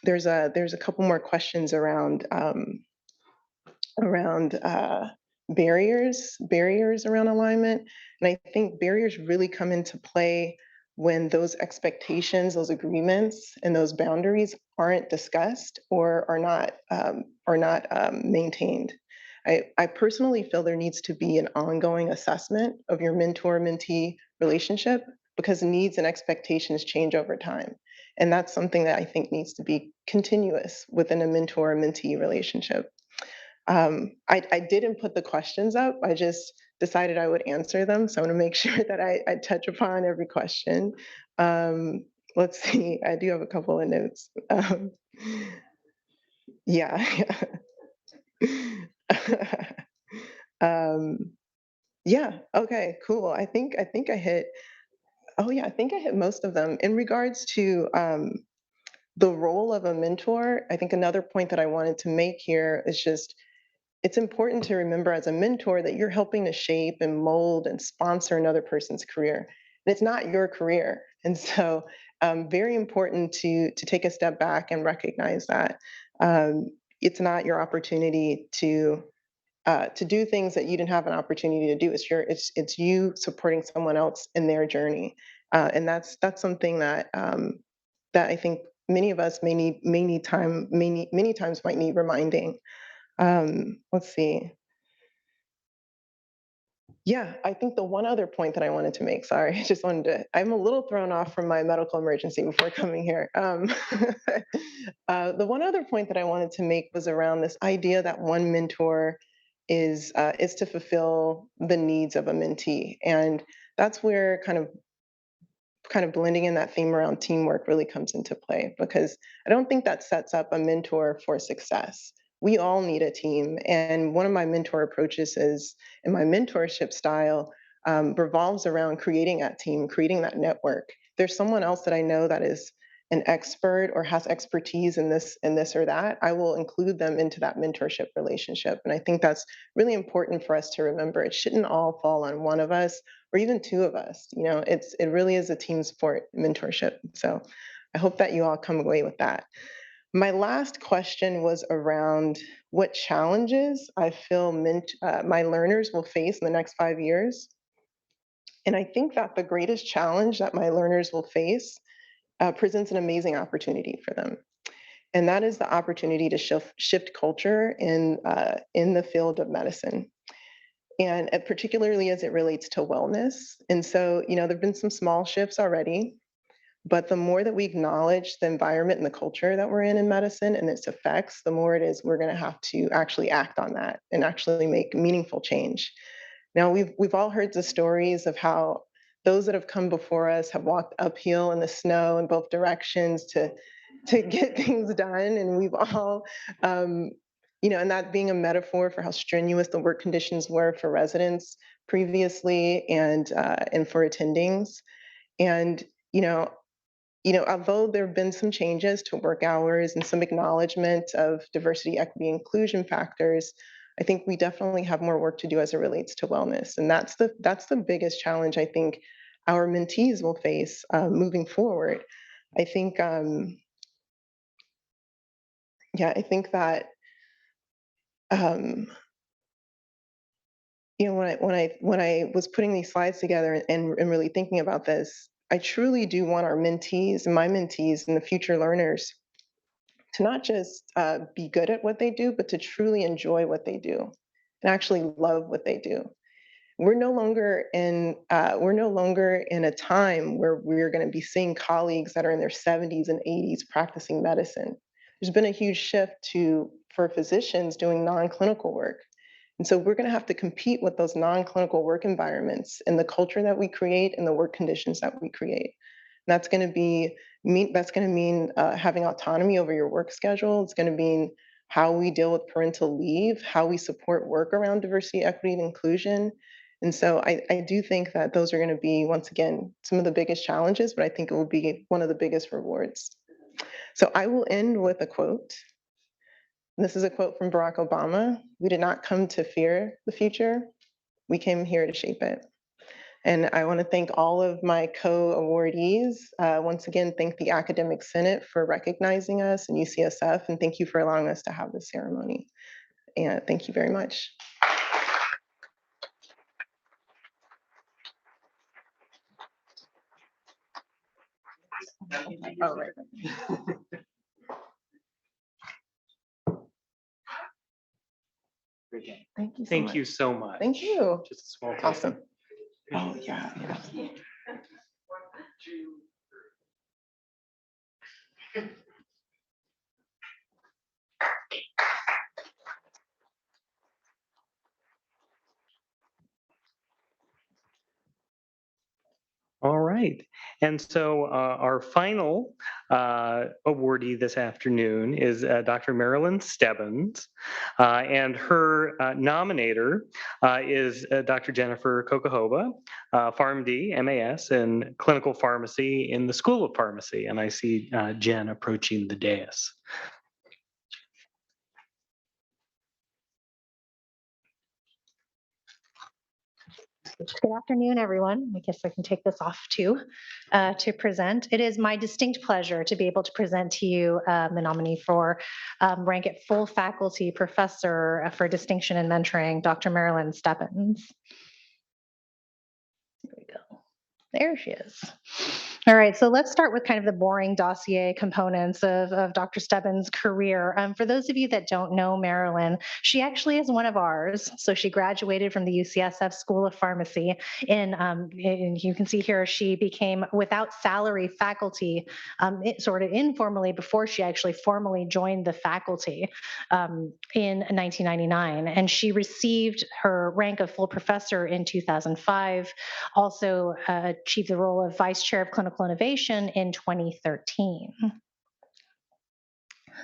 There's a couple more questions around barriers around alignment, and I think barriers really come into play when those expectations, those agreements, and those boundaries aren't discussed or are not maintained. I personally feel there needs to be an ongoing assessment of your mentor-mentee relationship because needs and expectations change over time. And that's something that I think needs to be continuous within a mentor-mentee relationship. I didn't put the questions up. I just decided I would answer them. So I want to make sure that I touch upon every question. Let's see, I do have a couple of notes. Yeah. Yeah, okay, cool. I think I hit, oh yeah, I think I hit most of them. In regards to the role of a mentor, I think another point that I wanted to make here is just, it's important to remember as a mentor that you're helping to shape and mold and sponsor another person's career. And it's not your career. And so very important to take a step back and recognize that it's not your opportunity to do things that you didn't have an opportunity to do. It's you supporting someone else in their journey. And that's something that that I think many of us many times might need reminding. Let's see. Yeah, I think the one other point that I wanted to make, sorry, I just wanted to, I'm a little thrown off from my medical emergency before coming here. The one other point that I wanted to make was around this idea that one mentor is to fulfill the needs of a mentee. And that's where kind of blending in that theme around teamwork really comes into play, because I don't think that sets up a mentor for success. We all need a team. And one of my mentor approaches is, in my mentorship style, revolves around creating that team, creating that network. There's someone else that I know that is an expert or has expertise in this or that, I will include them into that mentorship relationship. And I think that's really important for us to remember. It shouldn't all fall on one of us or even two of us. You know, it really is a team sport, mentorship. So I hope that you all come away with that. My last question was around what challenges I feel my learners will face in the next 5 years. And I think that the greatest challenge that my learners will face presents an amazing opportunity for them. And that is the opportunity to shift culture in the field of medicine. And particularly as it relates to wellness. And so, you know, there've been some small shifts already, but the more that we acknowledge the environment and the culture that we're in medicine and its effects, the more it is we're going to have to actually act on that and actually make meaningful change. Now, we've all heard the stories of how those that have come before us have walked uphill in the snow in both directions to get things done, and we've all you know, and that being a metaphor for how strenuous the work conditions were for residents previously and for attendings. And although there have been some changes to work hours and some acknowledgement of diversity, equity, inclusion factors, I think we definitely have more work to do as it relates to wellness. And that's the biggest challenge I think our mentees will face moving forward. I think, I think that when I was putting these slides together and really thinking about this, I truly do want our mentees and my mentees and the future learners to not just be good at what they do, but to truly enjoy what they do and actually love what they do. We're no longer in a time where we're going to be seeing colleagues that are in their 70s and 80s practicing medicine. There's been a huge shift for physicians doing non-clinical work. And so we're going to have to compete with those non-clinical work environments and the culture that we create and the work conditions that we create. And that's going to mean having autonomy over your work schedule. It's going to mean how we deal with parental leave, how we support work around diversity, equity, and inclusion. And so I do think that those are going to be, once again, some of the biggest challenges, but I think it will be one of the biggest rewards. So I will end with a quote. This is a quote from Barack Obama. "We did not come to fear the future. We came here to shape it." And I want to thank all of my co-awardees. Once again, thank the Academic Senate for recognizing us and UCSF, and thank you for allowing us to have this ceremony. And thank you very much. All right. Thank you so Thank much. you so much. Thank you. Just a small Awesome. Oh, yeah. All right. And so our final awardee this afternoon is Dr. Marilyn Stebbins, and her nominator is Dr. Jennifer Kokohoba, PharmD, MAS in Clinical Pharmacy in the School of Pharmacy. And I see Jen approaching the dais. Good afternoon, everyone. I guess I can take this off too to present. It is my distinct pleasure to be able to present to you the nominee for rank at full faculty professor for distinction in mentoring, Dr. Marilyn Stebbins. There we go. There she is. All right, so let's start with kind of the boring dossier components of Dr. Stebbins' career. For those of you that don't know Marilyn, she actually is one of ours. So she graduated from the UCSF School of Pharmacy. And you can see here, she became without salary faculty, sort of informally before she actually formally joined the faculty in 1999. And she received her rank of full professor in 2005, also achieved the role of vice chair of clinical innovation in 2013.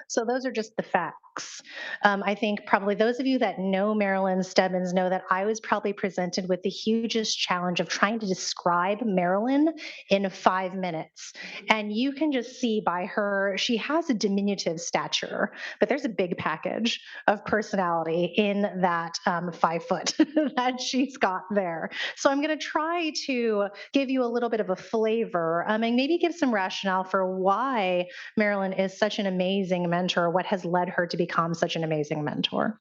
So those are just the facts. I think probably those of you that know Marilyn Stebbins know that I was probably presented with the hugest challenge of trying to describe Marilyn in 5 minutes. And you can just see by her, she has a diminutive stature, but there's a big package of personality in that 5 foot that she's got there. So I'm going to try to give you a little bit of a flavor and maybe give some rationale for why Marilyn is such an amazing mentor, what has led her to become such an amazing mentor.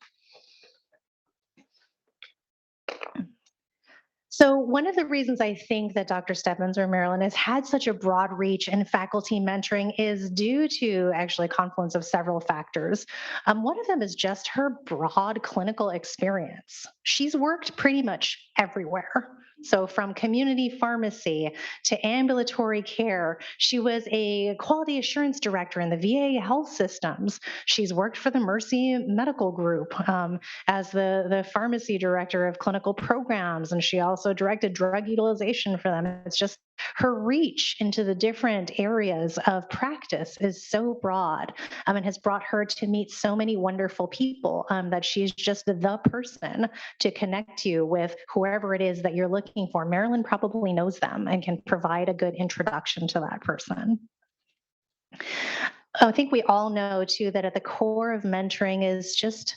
So one of the reasons I think that Dr. Stebbins or Marilyn has had such a broad reach in faculty mentoring is due to actually a confluence of several factors. One of them is just her broad clinical experience. She's worked pretty much everywhere. So from community pharmacy to ambulatory care, she was a quality assurance director in the VA health systems. She's worked for the Mercy Medical Group as the pharmacy director of clinical programs, and she also directed drug utilization for them. It's just her reach into the different areas of practice is so broad and has brought her to meet so many wonderful people that she's just the person to connect you with whoever it is that you're looking for. Marilyn probably knows them and can provide a good introduction to that person. I think we all know too that at the core of mentoring is just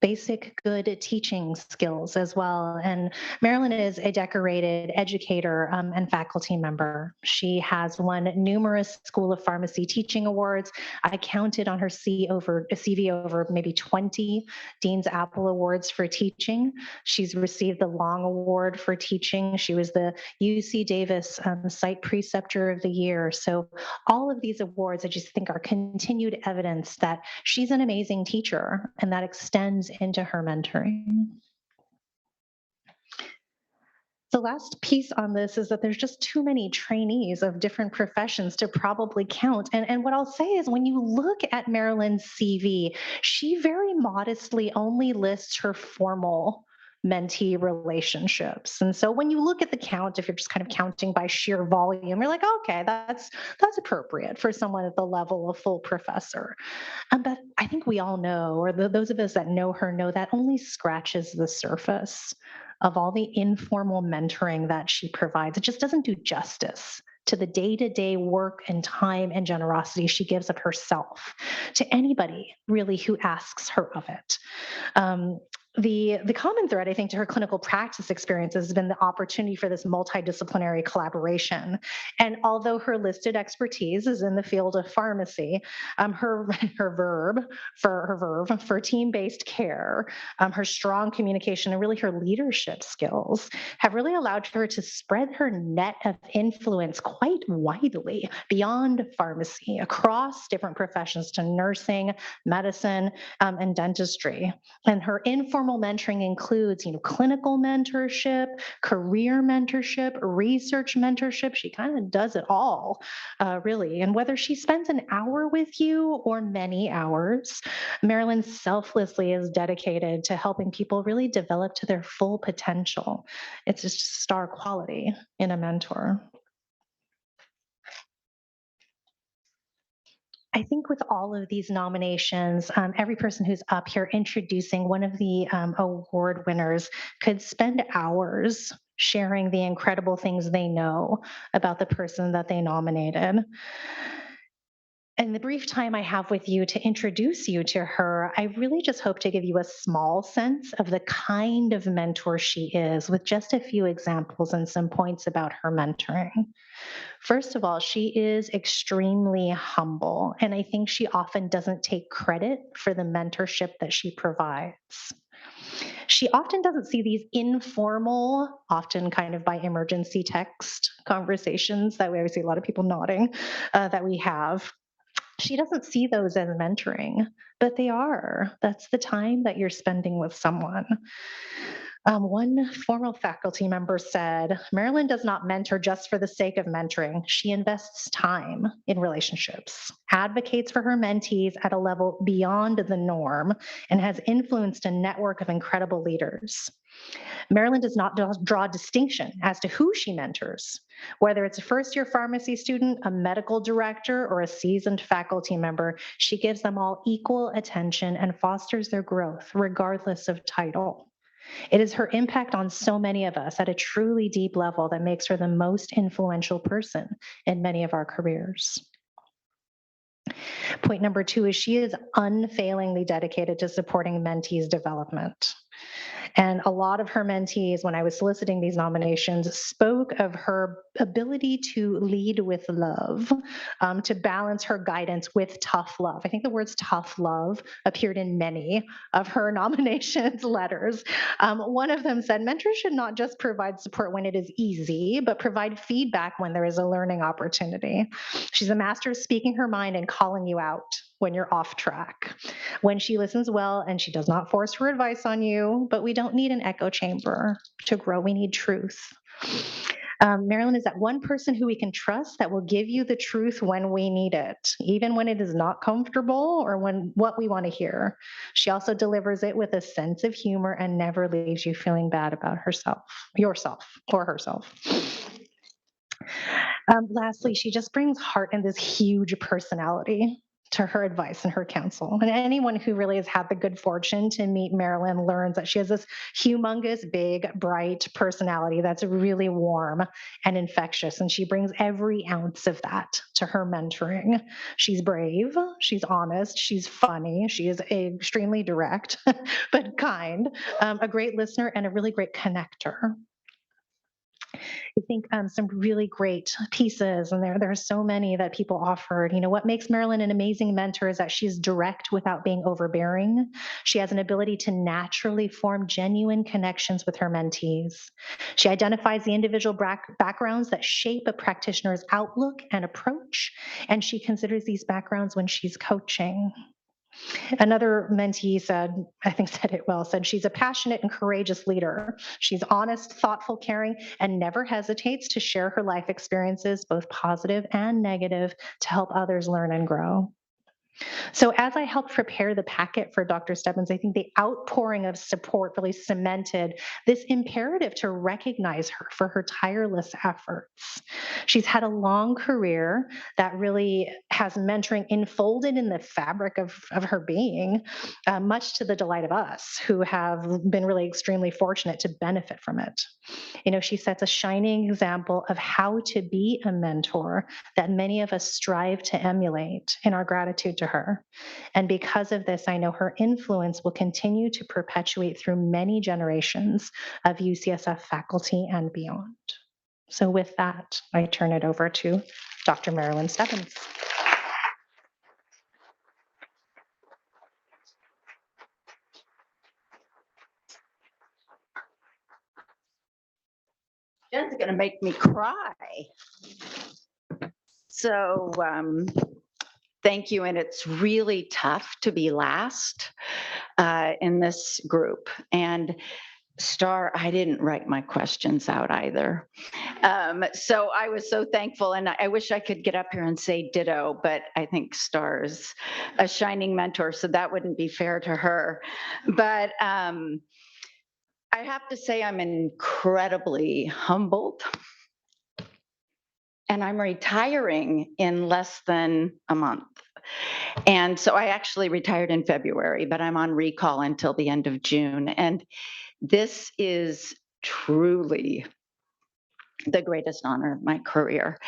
basic good teaching skills as well. And Marilyn is a decorated educator and faculty member. She has won numerous School of Pharmacy teaching awards. I counted on her CV over maybe 20 Dean's Apple Awards for teaching. She's received the Long Award for teaching. She was the UC Davis Site Preceptor of the Year. So all of these awards, I just think, are continued evidence that she's an amazing teacher, and that extends into her mentoring. The last piece on this is that there's just too many trainees of different professions to probably count. And what I'll say is when you look at Marilyn's CV, she very modestly only lists her formal mentee relationships. And so when you look at the count, if you're just kind of counting by sheer volume, you're like, okay, that's appropriate for someone at the level of full professor. But I think we all know, or those of us that know her know that only scratches the surface of all the informal mentoring that she provides. It just doesn't do justice to the day-to-day work and time and generosity she gives of herself to anybody really who asks her of it. The common thread, I think, to her clinical practice experience has been the opportunity for this multidisciplinary collaboration. And although her listed expertise is in the field of pharmacy, her verb for team-based care, her strong communication, and really her leadership skills have really allowed her to spread her net of influence quite widely beyond pharmacy, across different professions to nursing, medicine, and dentistry. And her informal mentoring includes, clinical mentorship, career mentorship, research mentorship. She kind of does it all, really. And whether she spends an hour with you or many hours, Marilyn selflessly is dedicated to helping people really develop to their full potential. It's just star quality in a mentor. I think with all of these nominations, every person who's up here introducing one of the award winners could spend hours sharing the incredible things they know about the person that they nominated. In the brief time I have with you to introduce you to her, I really just hope to give you a small sense of the kind of mentor she is, with just a few examples and some points about her mentoring. First of all, she is extremely humble, and I think she often doesn't take credit for the mentorship that she provides. She often doesn't see these informal, often kind of by emergency text conversations that we always see a lot of people nodding that we have. She doesn't see those as mentoring, but they are. That's the time that you're spending with someone. One former faculty member said, Marilyn does not mentor just for the sake of mentoring. She invests time in relationships, advocates for her mentees at a level beyond the norm, and has influenced a network of incredible leaders. Marilyn does not draw distinction as to who she mentors, whether it's a first-year pharmacy student, a medical director, or a seasoned faculty member. She gives them all equal attention and fosters their growth, regardless of title. It is her impact on so many of us at a truly deep level that makes her the most influential person in many of our careers. Point number 2 is she is unfailingly dedicated to supporting mentees' development. And a lot of her mentees, when I was soliciting these nominations, spoke of her ability to lead with love, to balance her guidance with tough love. I think the words tough love appeared in many of her nominations letters. One of them said, mentors should not just provide support when it is easy, but provide feedback when there is a learning opportunity. She's a master of speaking her mind and calling you out when you're off track. When she listens well and she does not force her advice on you, but we don't need an echo chamber to grow. We need truth. Marilyn is that one person who we can trust that will give you the truth when we need it, even when it is not comfortable or when what we want to hear. She also delivers it with a sense of humor and never leaves you feeling bad about yourself or herself. Lastly, she just brings heart and this huge personality to her advice and her counsel. And anyone who really has had the good fortune to meet Marilyn learns that she has this humongous, big, bright personality that's really warm and infectious. And she brings every ounce of that to her mentoring. She's brave, she's honest, she's funny, she is extremely direct, but kind, a great listener, and a really great connector. I think some really great pieces, and there are so many that people offered. You know, what makes Marilyn an amazing mentor is that she's direct without being overbearing. She has an ability to naturally form genuine connections with her mentees. She identifies the individual backgrounds that shape a practitioner's outlook and approach, and she considers these backgrounds when she's coaching. Another mentee said it well, said she's a passionate and courageous leader. She's honest, thoughtful, caring, and never hesitates to share her life experiences, both positive and negative, to help others learn and grow. So as I helped prepare the packet for Dr. Stebbins, I think the outpouring of support really cemented this imperative to recognize her for her tireless efforts. She's had a long career that really has mentoring enfolded in the fabric of her being, much to the delight of us who have been really extremely fortunate to benefit from it. You know, she sets a shining example of how to be a mentor that many of us strive to emulate in our gratitude to her. And because of this, I know her influence will continue to perpetuate through many generations of UCSF faculty and beyond. So with that, I turn it over to Dr. Marilyn Stebbins. Jen's going to make me cry. So thank you. And it's really tough to be last in this group. And Star, I didn't write my questions out either. So I was so thankful. And I wish I could get up here and say ditto, but I think Star is a shining mentor, so that wouldn't be fair to her. But I have to say I'm incredibly humbled. And I'm retiring in less than a month. And so I actually retired in February, but I'm on recall until the end of June. And this is truly the greatest honor of my career.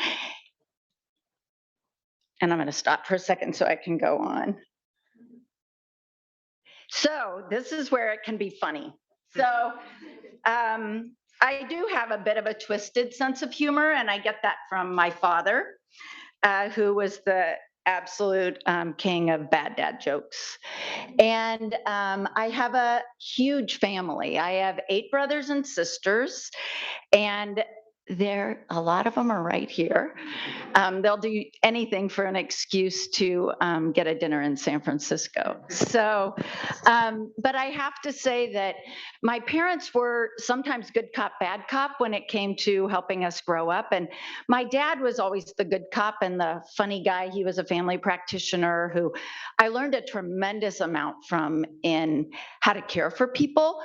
And I'm going to stop for a second so I can go on. So this is where it can be funny. So I do have a bit of a twisted sense of humor, and I get that from my father, who was the absolute king of bad dad jokes. And I have a huge family. I have 8 brothers and sisters, and a lot of them are right here. They'll do anything for an excuse to get a dinner in San Francisco. So, but I have to say that my parents were sometimes good cop, bad cop when it came to helping us grow up. And my dad was always the good cop and the funny guy. He was a family practitioner who I learned a tremendous amount from in how to care for people.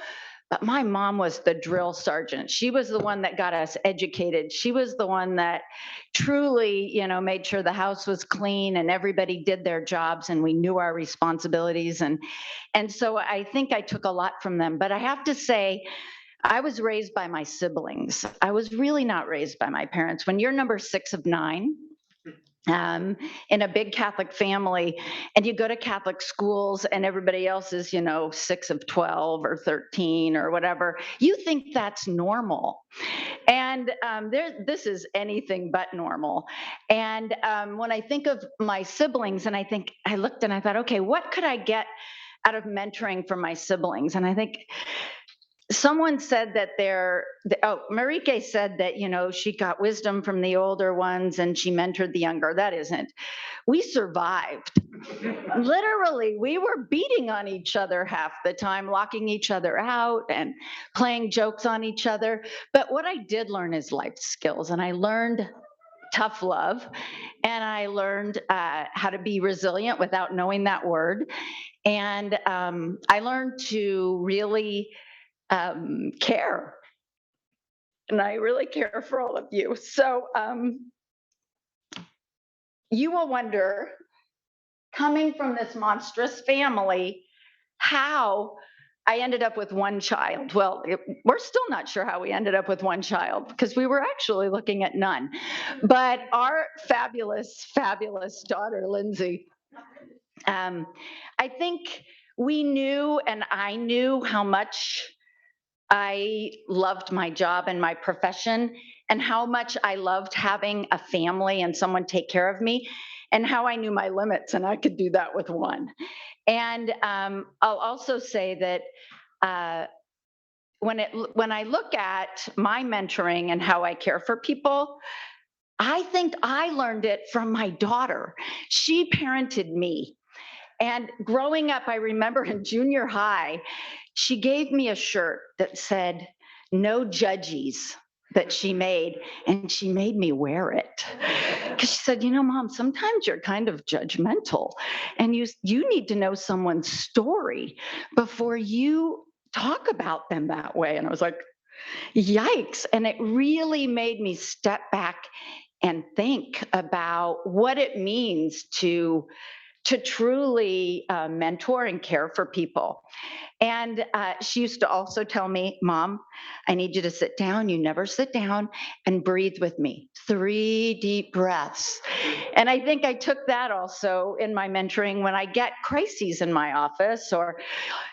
But my mom was the drill sergeant. She was the one that got us educated. She was the one that truly, made sure the house was clean and everybody did their jobs and we knew our responsibilities. And so I think I took a lot from them. But I have to say, I was raised by my siblings. I was really not raised by my parents. When you're number 6 of 9, in a big Catholic family, and you go to Catholic schools and everybody else is, 6 of 12 or 13 or whatever, you think that's normal. And this is anything but normal. And when I think of my siblings, and I looked and I thought, okay, what could I get out of mentoring from my siblings? And I think someone said that Marika said that, she got wisdom from the older ones and she mentored the younger. That isn't. We survived. Literally, we were beating on each other half the time, locking each other out and playing jokes on each other. But what I did learn is life skills, and I learned tough love, and I learned how to be resilient without knowing that word. And I learned to really care. And I really care for all of you. So you will wonder, coming from this monstrous family, how I ended up with one child. Well, we're still not sure how we ended up with one child because we were actually looking at none. But our fabulous, fabulous daughter, Lindsay, I think we knew, and I knew how much I loved my job and my profession, and how much I loved having a family and someone take care of me, and how I knew my limits, and I could do that with one. And I'll also say that when I look at my mentoring and how I care for people, I think I learned it from my daughter. She parented me. And growing up, I remember in junior high, she gave me a shirt that said, "No judgies," that she made, and she made me wear it. Because she said, Mom, sometimes you're kind of judgmental, and you need to know someone's story before you talk about them that way. And I was like, yikes. And it really made me step back and think about what it means to truly mentor and care for people. And she used to also tell me, Mom, I need you to sit down. You never sit down, and breathe with me. 3 deep breaths. And I think I took that also in my mentoring when I get crises in my office, or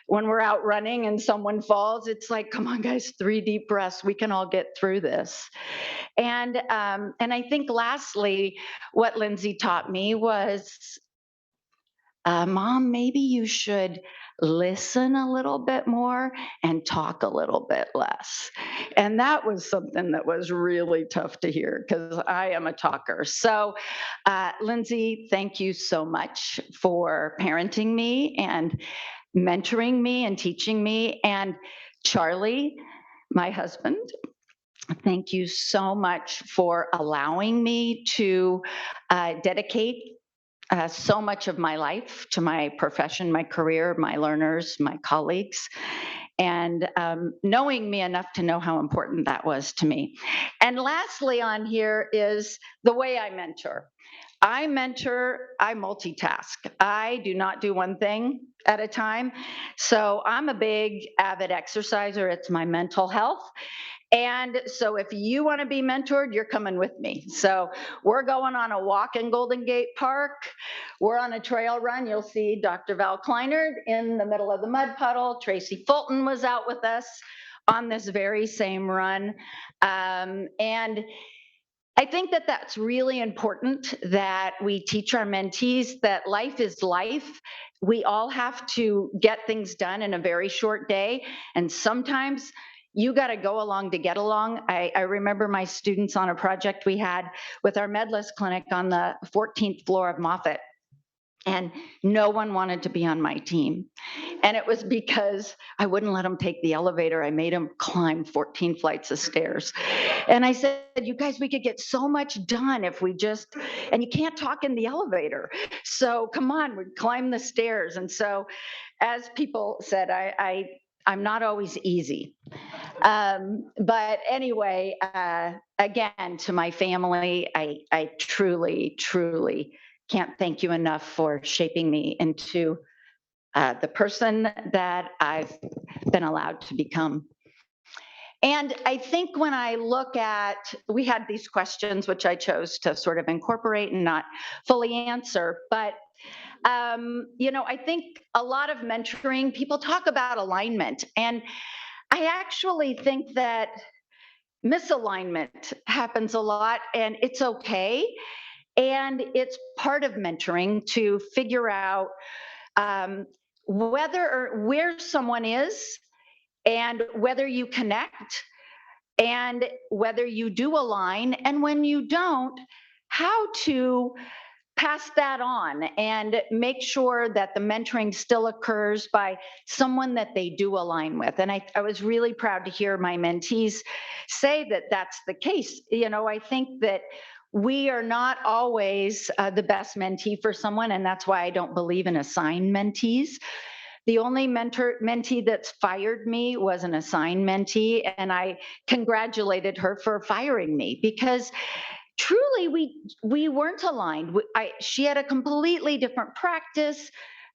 when we're out running and someone falls. It's like, come on, guys, 3 deep breaths. We can all get through this. And I think lastly, what Lindsay taught me was, Mom, maybe you should listen a little bit more and talk a little bit less. And that was something that was really tough to hear because I am a talker. So, Lindsay, thank you so much for parenting me and mentoring me and teaching me. And Charlie, my husband, thank you so much for allowing me to dedicate so much of my life to my profession, my career, my learners, my colleagues, and knowing me enough to know how important that was to me. And lastly on here is the way I mentor. I multitask. I do not do one thing at a time. So I'm a big avid exerciser. It's my mental health. And so if you want to be mentored, you're coming with me. So we're going on a walk in Golden Gate Park. We're on a trail run. You'll see Dr. Val Kleinert in the middle of the mud puddle. Tracy Fulton was out with us on this very same run. And I think that that's really important, that we teach our mentees that life is life. We all have to get things done in a very short day. And sometimes you got to go along to get along. I remember my students on a project we had with our Medlist clinic on the 14th floor of Moffett. And no one wanted to be on my team. And it was because I wouldn't let them take the elevator. I made them climb 14 flights of stairs. And I said, you guys, we could get so much done if we just, and you can't talk in the elevator. So come on, we'd climb the stairs. And so, as people said, I'm not always easy. But anyway, again, to my family, I truly, truly can't thank you enough for shaping me into the person that I've been allowed to become. And I think when I look at, we had these questions, which I chose to sort of incorporate and not fully answer, but I think a lot of mentoring, people talk about alignment, and I actually think that misalignment happens a lot, and it's okay. And it's part of mentoring to figure out whether or where someone is, and whether you connect, and whether you do align, and when you don't, how to pass that on and make sure that the mentoring still occurs by someone that they do align with. And I was really proud to hear my mentees say that that's the case. I think that we are not always the best mentee for someone, and that's why I don't believe in assigned mentees. The only mentee that's fired me was an assigned mentee, and I congratulated her for firing me, because truly we weren't aligned. She had a completely different practice,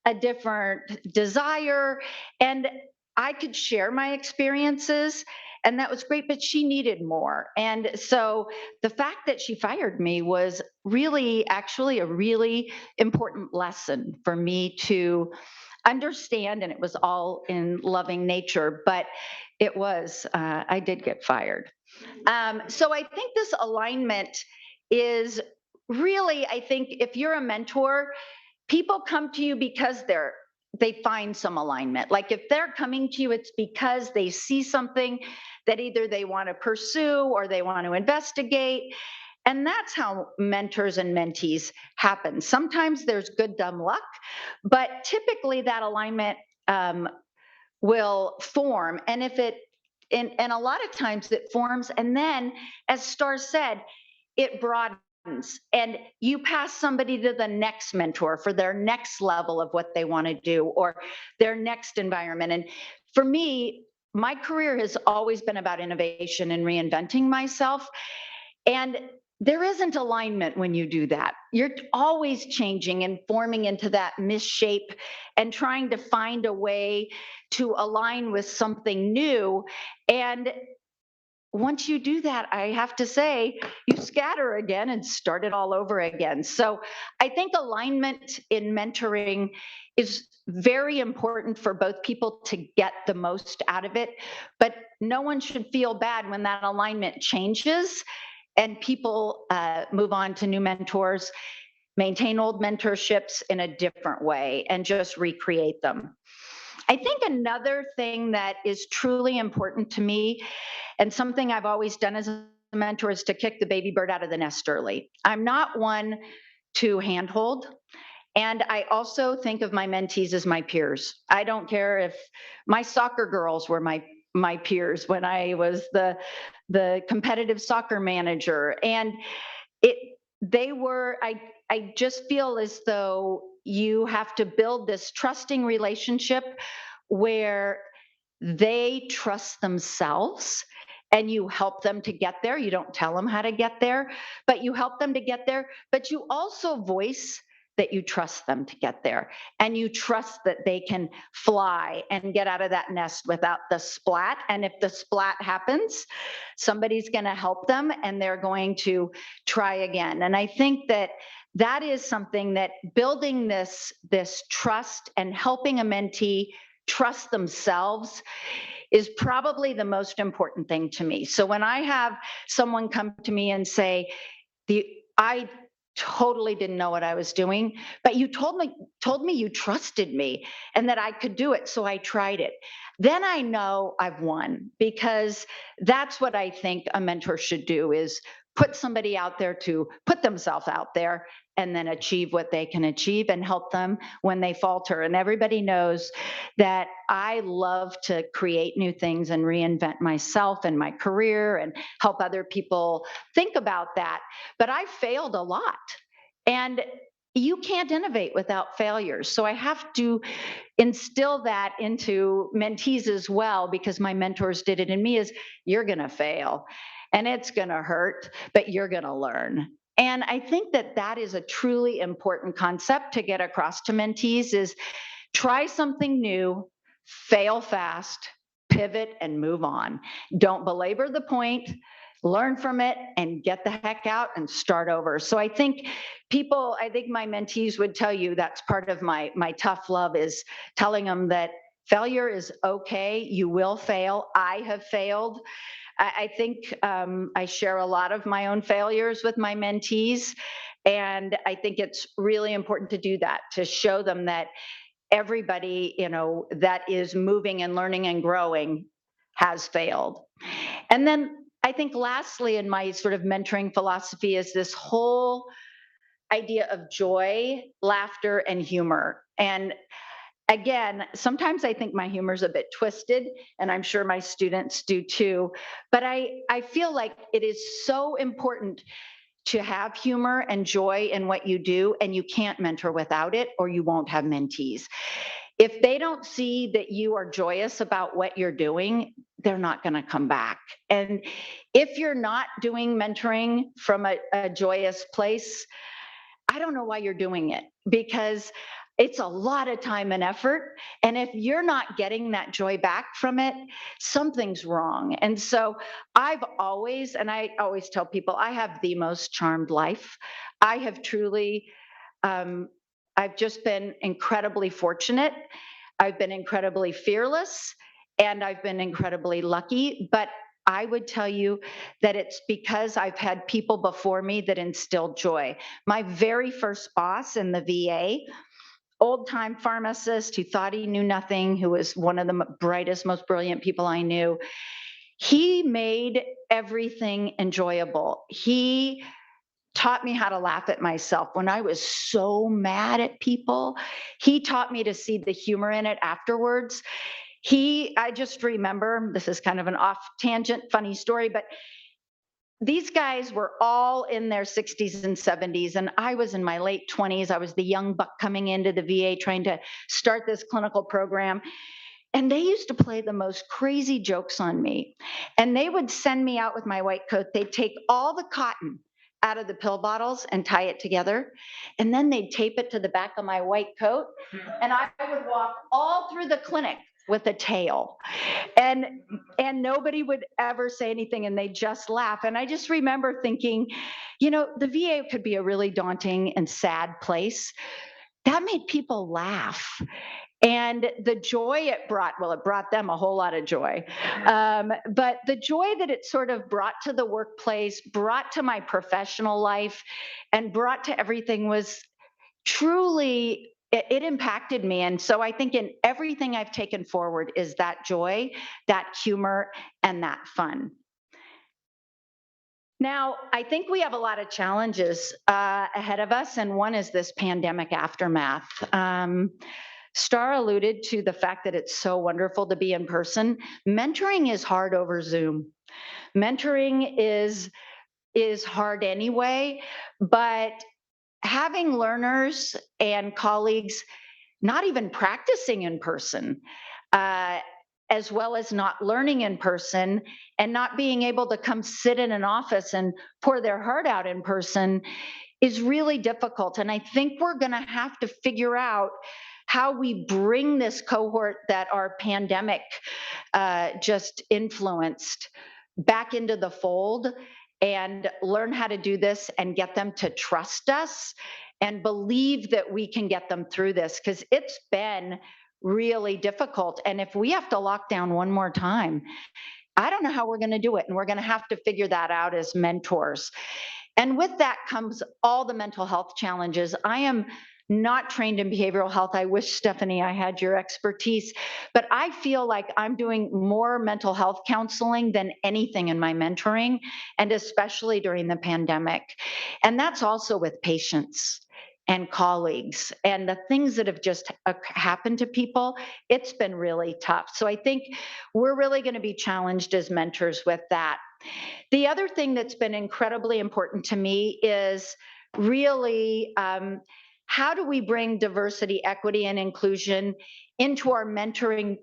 a different desire, and I could share my experiences, and that was great, but she needed more. And so the fact that she fired me was really actually a really important lesson for me to understand, and it was all in loving nature, but it was, I did get fired. So I think this alignment is really, I think if you're a mentor, people come to you because they find some alignment. Like if they're coming to you, it's because they see something that either they want to pursue or they want to investigate. And that's how mentors and mentees happen. Sometimes there's good dumb luck, but typically that alignment will form. And and a lot of times it forms, and then, as Star said, it broadens, and you pass somebody to the next mentor for their next level of what they want to do or their next environment. And for me, my career has always been about innovation and reinventing myself. And there isn't alignment when you do that. You're always changing and forming into that misshape and trying to find a way to align with something new. And once you do that, I have to say, you scatter again and start it all over again. So I think alignment in mentoring is very important for both people to get the most out of it, but no one should feel bad when that alignment changes and people move on to new mentors, maintain old mentorships in a different way, and just recreate them. I think another thing that is truly important to me, and something I've always done as a mentor, is to kick the baby bird out of the nest early. I'm not one to handhold. And I also think of my mentees as my peers. I don't care if my soccer girls were my peers when I was the competitive soccer manager. And I just feel as though you have to build this trusting relationship where they trust themselves and you help them to get there. You don't tell them how to get there, but you help them to get there. But you also voice that you trust them to get there, and you trust that they can fly and get out of that nest without the splat. And if the splat happens, somebody's going to help them and they're going to try again. And I think that is something that building this trust and helping a mentee trust themselves is probably the most important thing to me. So when I have someone come to me and say, I totally didn't know what I was doing, but you told me you trusted me and that I could do it, so I tried it. Then I know I've won, because that's what I think a mentor should do, is put somebody out there to put themselves out there and then achieve what they can achieve and help them when they falter. And everybody knows that I love to create new things and reinvent myself and my career and help other people think about that. But I failed a lot. And you can't innovate without failures. So I have to instill that into mentees as well, because my mentors did it in me, is you're going to fail and it's going to hurt, but you're going to learn. And I think that that is a truly important concept to get across to mentees, is try something new, fail fast, pivot, and move on. Don't belabor the point. Learn from it and get the heck out and start over. So I think my mentees would tell you that's part of my tough love, is telling them that failure is okay. You will fail. I have failed. I think I share a lot of my own failures with my mentees. And I think it's really important to do that, to show them that everybody, that is moving and learning and growing has failed. And then I think lastly, in my sort of mentoring philosophy, is this whole idea of joy, laughter, and humor. And again, sometimes I think my humor is a bit twisted, and I'm sure my students do too. But I feel like it is so important to have humor and joy in what you do, and you can't mentor without it, or you won't have mentees. If they don't see that you are joyous about what you're doing, they're not going to come back. And if you're not doing mentoring from a joyous place, I don't know why you're doing it, because it's a lot of time and effort. And if you're not getting that joy back from it, something's wrong. And so I always tell people, I have the most charmed life. I have truly, I've just been incredibly fortunate. I've been incredibly fearless, and I've been incredibly lucky. But I would tell you that it's because I've had people before me that instilled joy. My very first boss in the VA, old-time pharmacist who thought he knew nothing, who was one of the brightest, most brilliant people I knew, he made everything enjoyable. He taught me how to laugh at myself when I was so mad at people. He taught me to see the humor in it afterwards. I just remember, this is kind of an off tangent, funny story, but these guys were all in their 60s and 70s, and I was in my late 20s. I was the young buck coming into the VA trying to start this clinical program. And they used to play the most crazy jokes on me. And they would send me out with my white coat. They'd take all the cotton out of the pill bottles and tie it together. And then they'd tape it to the back of my white coat. And I would walk all through the clinic with a tail. And nobody would ever say anything, and they just laugh. And I just remember thinking, the VA could be a really daunting and sad place. That made people laugh. And the joy it brought them a whole lot of joy. But the joy that it sort of brought to the workplace, brought to my professional life, and brought to everything was truly, it impacted me. And so I think in everything I've taken forward is that joy, that humor, and that fun. Now, I think we have a lot of challenges ahead of us, and one is this pandemic aftermath. Star alluded to the fact that it's so wonderful to be in person. Mentoring is hard over Zoom. Mentoring is hard anyway, but having learners and colleagues not even practicing in person, as well as not learning in person and not being able to come sit in an office and pour their heart out in person is really difficult. And I think we're going to have to figure out how we bring this cohort that our pandemic just influenced back into the fold and learn how to do this and get them to trust us and believe that we can get them through this, because it's been really difficult. And if we have to lock down one more time, I don't know how we're going to do it. And we're going to have to figure that out as mentors. And with that comes all the mental health challenges. I am not trained in behavioral health. I wish, Stephanie, I had your expertise, but I feel like I'm doing more mental health counseling than anything in my mentoring, and especially during the pandemic. And that's also with patients and colleagues and the things that have just happened to people. It's been really tough. So I think we're really going to be challenged as mentors with that. The other thing that's been incredibly important to me is really how do we bring diversity, equity, and inclusion into our mentoring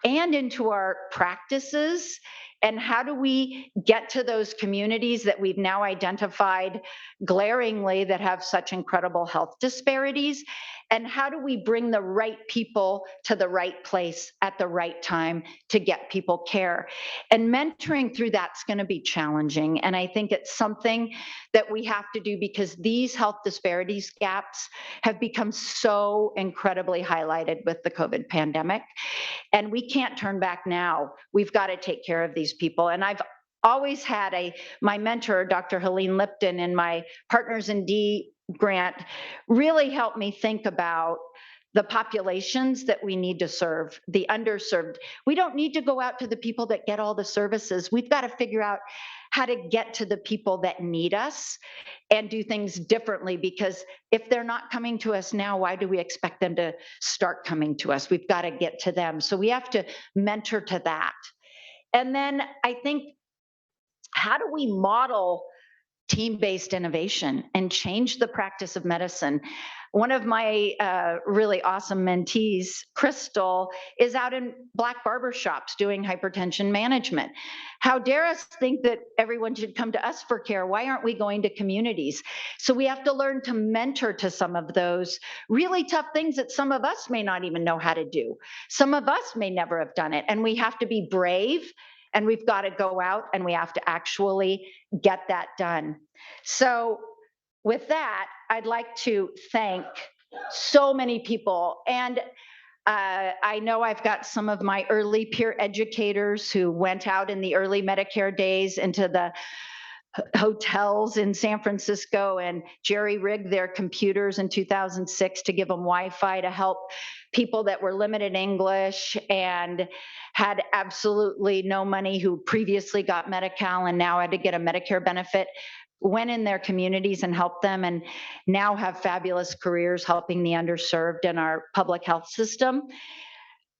and into our practices? And how do we get to those communities that we've now identified glaringly that have such incredible health disparities? And how do we bring the right people to the right place at the right time to get people care? And mentoring through that's going to be challenging. And I think it's something that we have to do because these health disparities gaps have become so incredibly highlighted with the COVID pandemic. And we can't turn back now. We've got to take care of these people. And I've always had my mentor, Dr. Helene Lipton, and my Partners in D grant really helped me think about the populations that we need to serve, the underserved. We don't need to go out to the people that get all the services. We've got to figure out how to get to the people that need us and do things differently, because if they're not coming to us now, why do we expect them to start coming to us? We've got to get to them. So we have to mentor to that. And then I think, how do we model team-based innovation and change the practice of medicine? One of my really awesome mentees, Crystal, is out in Black barbershops doing hypertension management. How dare us think that everyone should come to us for care? Why aren't we going to communities? So we have to learn to mentor to some of those really tough things that some of us may not even know how to do. Some of us may never have done it, and we have to be brave. And we've got to go out and we have to actually get that done. So with that, I'd like to thank so many people. And I know I've got some of my early peer educators who went out in the early Medicare days into the hotels in San Francisco and jerry-rigged their computers in 2006 to give them Wi-Fi to help people that were limited English and had absolutely no money, who previously got Medi-Cal and now had to get a Medicare benefit, went in their communities and helped them, and now have fabulous careers helping the underserved in our public health system.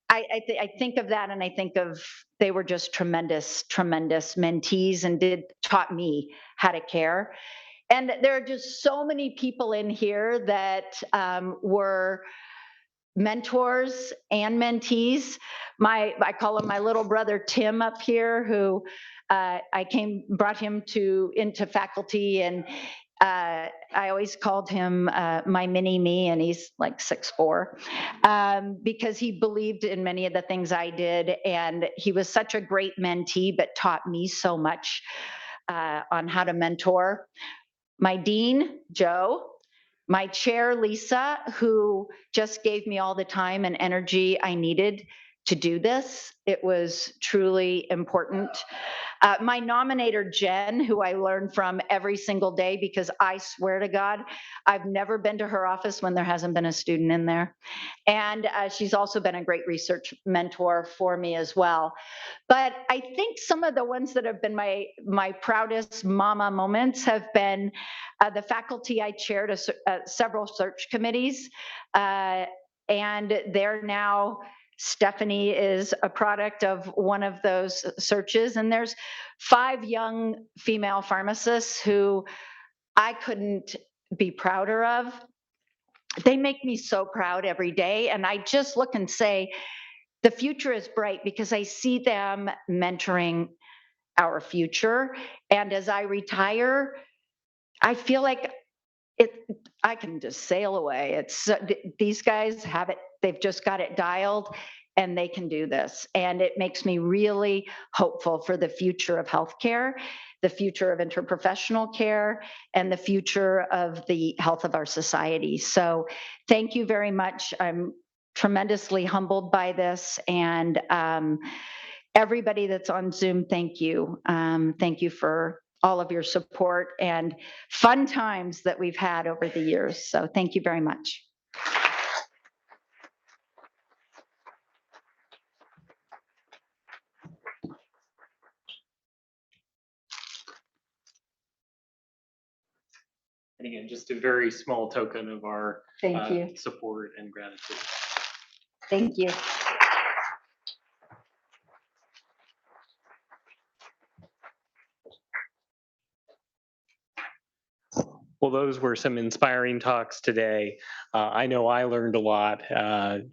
I think of that, and I think of, they were just tremendous mentees and taught me how to care. And there are just so many people in here that were mentors and mentees. I call him my little brother Tim up here, who brought him into faculty, and I always called him my mini me, and he's like 6'4", because he believed in many of the things I did, and he was such a great mentee, but taught me so much on how to mentor. My dean, Joe. My chair, Lisa, who just gave me all the time and energy I needed to do this. It was truly important. My nominator, Jen, who I learn from every single day, because I swear to God, I've never been to her office when there hasn't been a student in there. And she's also been a great research mentor for me as well. But I think some of the ones that have been my proudest mama moments have been the faculty I chaired several search committees, and they're now, Stephanie is a product of one of those searches, and there's 5 young female pharmacists who I couldn't be prouder of. They make me so proud every day, and I just look and say, the future is bright, because I see them mentoring our future. And as I retire, I feel like I can just sail away. These guys have it, they've just got it dialed, and they can do this. And it makes me really hopeful for the future of healthcare, the future of interprofessional care, and the future of the health of our society. So thank you very much. I'm tremendously humbled by this, and everybody that's on Zoom, thank you. Thank you for all of your support and fun times that we've had over the years. So thank you very much. And again, just a very small token of our Thank you. support and gratitude. Thank you. Well, those were some inspiring talks today. I know I learned a lot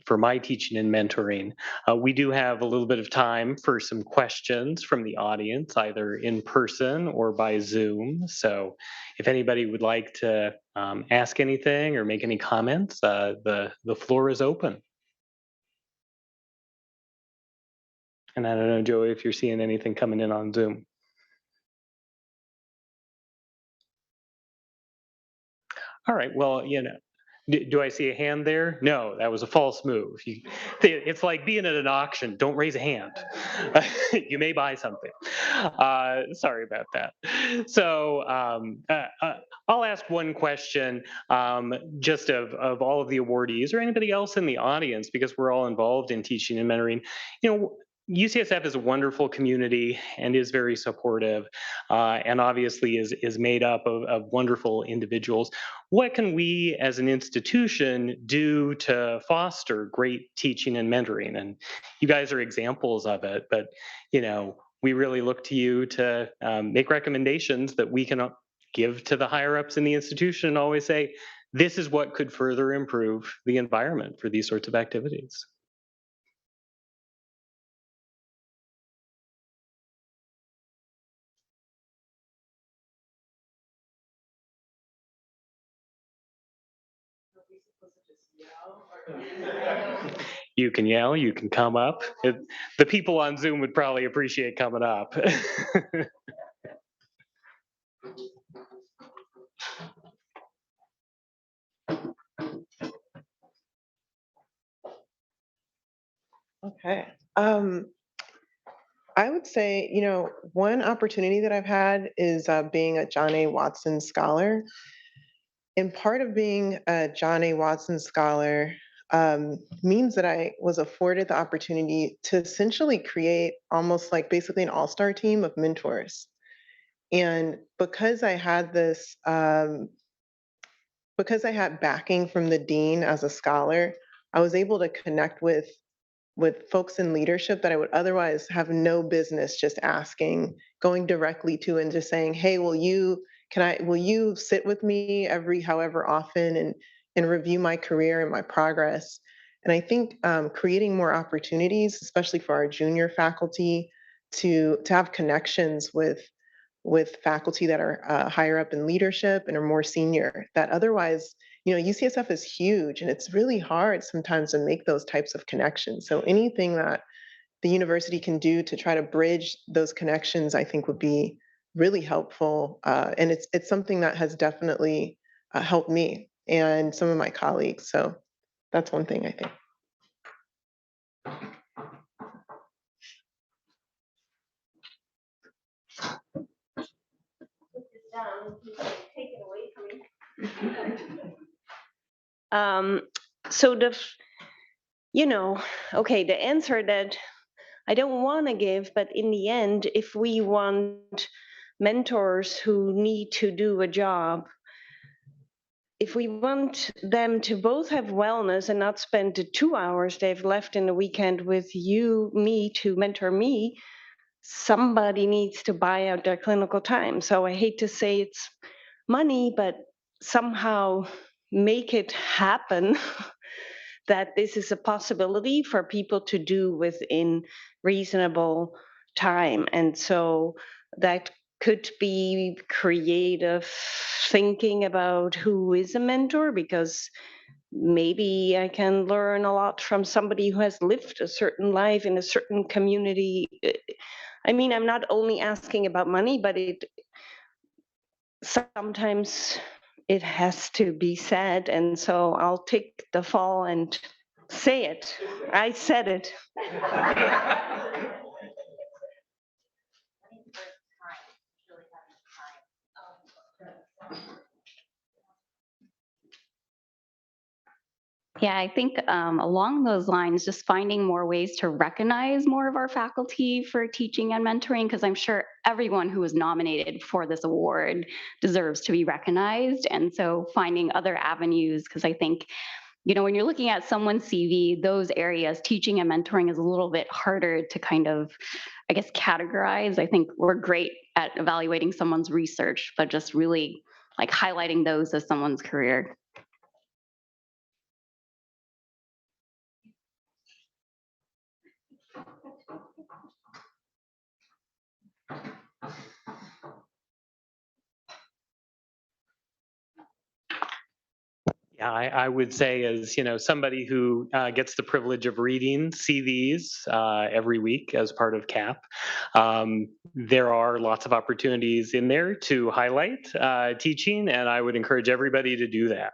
for my teaching and mentoring. We do have a little bit of time for some questions from the audience, either in person or by Zoom. So if anybody would like to ask anything or make any comments, the floor is open. And I don't know, Joey, if you're seeing anything coming in on Zoom. All right, well, you know, do I see a hand there? No, that was a false move. It's like being at an auction. Don't raise a hand. You may buy something. Sorry about that. So I'll ask one question just of all of the awardees or anybody else in the audience, because we're all involved in teaching and mentoring. You know, UCSF is a wonderful community and is very supportive, and obviously is made up of wonderful individuals. What can we as an institution do to foster great teaching and mentoring? And you guys are examples of it, but you know, we really look to you to make recommendations that we can give to the higher ups in the institution and always say, this is what could further improve the environment for these sorts of activities. You can yell, you can come up. The people on Zoom would probably appreciate coming up. Okay. I would say, you know, one opportunity that I've had is being a John A. Watson Scholar. And part of being a John A. Watson Scholar means that I was afforded the opportunity to essentially create almost like basically an all-star team of mentors. And because I had this, because I had backing from the dean as a scholar, I was able to connect with folks in leadership that I would otherwise have no business just asking, going directly to and just saying, hey, will you sit with me every however often and review my career and my progress? And I think creating more opportunities, especially for our junior faculty, to have connections with faculty that are higher up in leadership and are more senior, that otherwise, you know, UCSF is huge and it's really hard sometimes to make those types of connections. So anything that the university can do to try to bridge those connections, I think would be really helpful. And it's something that has definitely helped me and some of my colleagues. So that's one thing I think. Take it away from me. So you know, okay, the answer that I don't want to give, but in the end, if we want mentors who need to do a job, if we want them to both have wellness and not spend the 2 hours they've left in the weekend with me to mentor me, somebody needs to buy out their clinical time. So I hate to say it's money, but somehow make it happen that this is a possibility for people to do within reasonable time. And so that could be creative thinking about who is a mentor, because maybe I can learn a lot from somebody who has lived a certain life in a certain community. I mean, I'm not only asking about money, but sometimes it has to be said. And so I'll take the fall and Say it. I said it. Yeah, I think along those lines, just finding more ways to recognize more of our faculty for teaching and mentoring, because I'm sure everyone who was nominated for this award deserves to be recognized. And so finding other avenues, because I think, you know, when you're looking at someone's CV, those areas, teaching and mentoring is a little bit harder to kind of, I guess, categorize. I think we're great at evaluating someone's research, but just really like highlighting those as someone's career. Yeah, I would say, as you know, somebody who gets the privilege of reading CVs every week as part of CAP, there are lots of opportunities in there to highlight teaching, and I would encourage everybody to do that.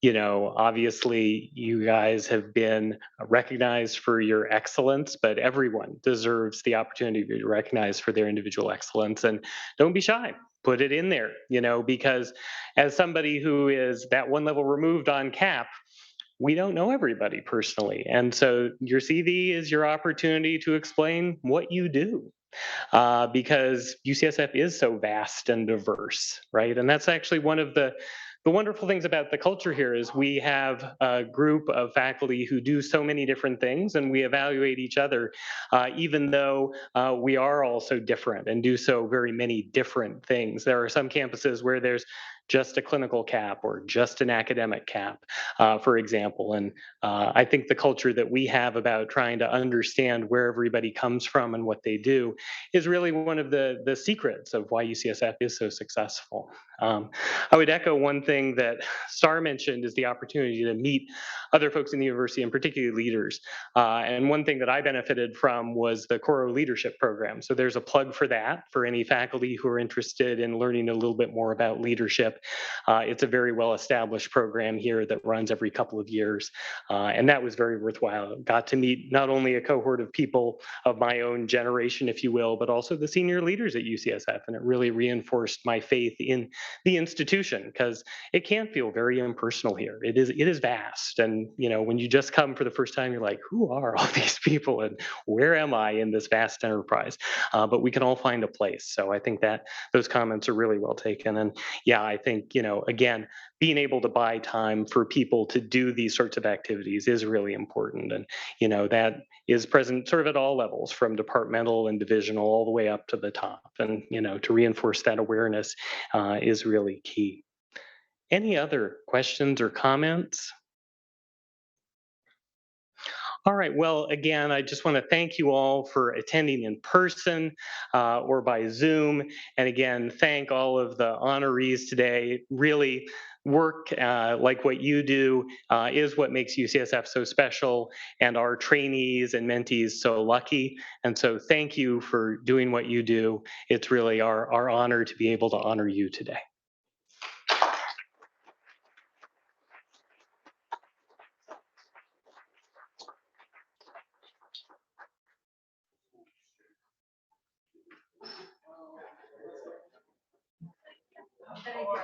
You know, obviously, you guys have been recognized for your excellence, but everyone deserves the opportunity to be recognized for their individual excellence, and don't be shy. Put it in there, you know, because as somebody who is that one level removed on CAP, we don't know everybody personally. And so your CV is your opportunity to explain what you do. Because UCSF is so vast and diverse, right? And that's actually one of the wonderful things about the culture here is we have a group of faculty who do so many different things, and we evaluate each other, even though we are all so different and do so very many different things. There are some campuses where there's just a clinical cap or just an academic cap, for example. And I think the culture that we have about trying to understand where everybody comes from and what they do is really one of the secrets of why UCSF is so successful. I would echo one thing that Star mentioned is the opportunity to meet other folks in the university, and particularly leaders. And one thing that I benefited from was the Coro Leadership Program. So there's a plug for that for any faculty who are interested in learning a little bit more about leadership. It's a very well-established program here that runs every couple of years. And that was very worthwhile. Got to meet not only a cohort of people of my own generation, if you will, but also the senior leaders at UCSF. And it really reinforced my faith in the institution, because it can feel very impersonal here. It is vast. And you know, when you just come for the first time, you're like, who are all these people and where am I in this vast enterprise? But we can all find a place. So I think that those comments are really well taken. And yeah, I think, you know, again, being able to buy time for people to do these sorts of activities is really important. And, you know, that is present sort of at all levels, from departmental and divisional all the way up to the top. And, you know, to reinforce that awareness is really key. Any other questions or comments? All right, well, again, I just want to thank you all for attending in person or by Zoom. And again, thank all of the honorees today. Really, work like what you do is what makes UCSF so special, and our trainees and mentees so lucky. And so thank you for doing what you do. It's really our honor to be able to honor you today.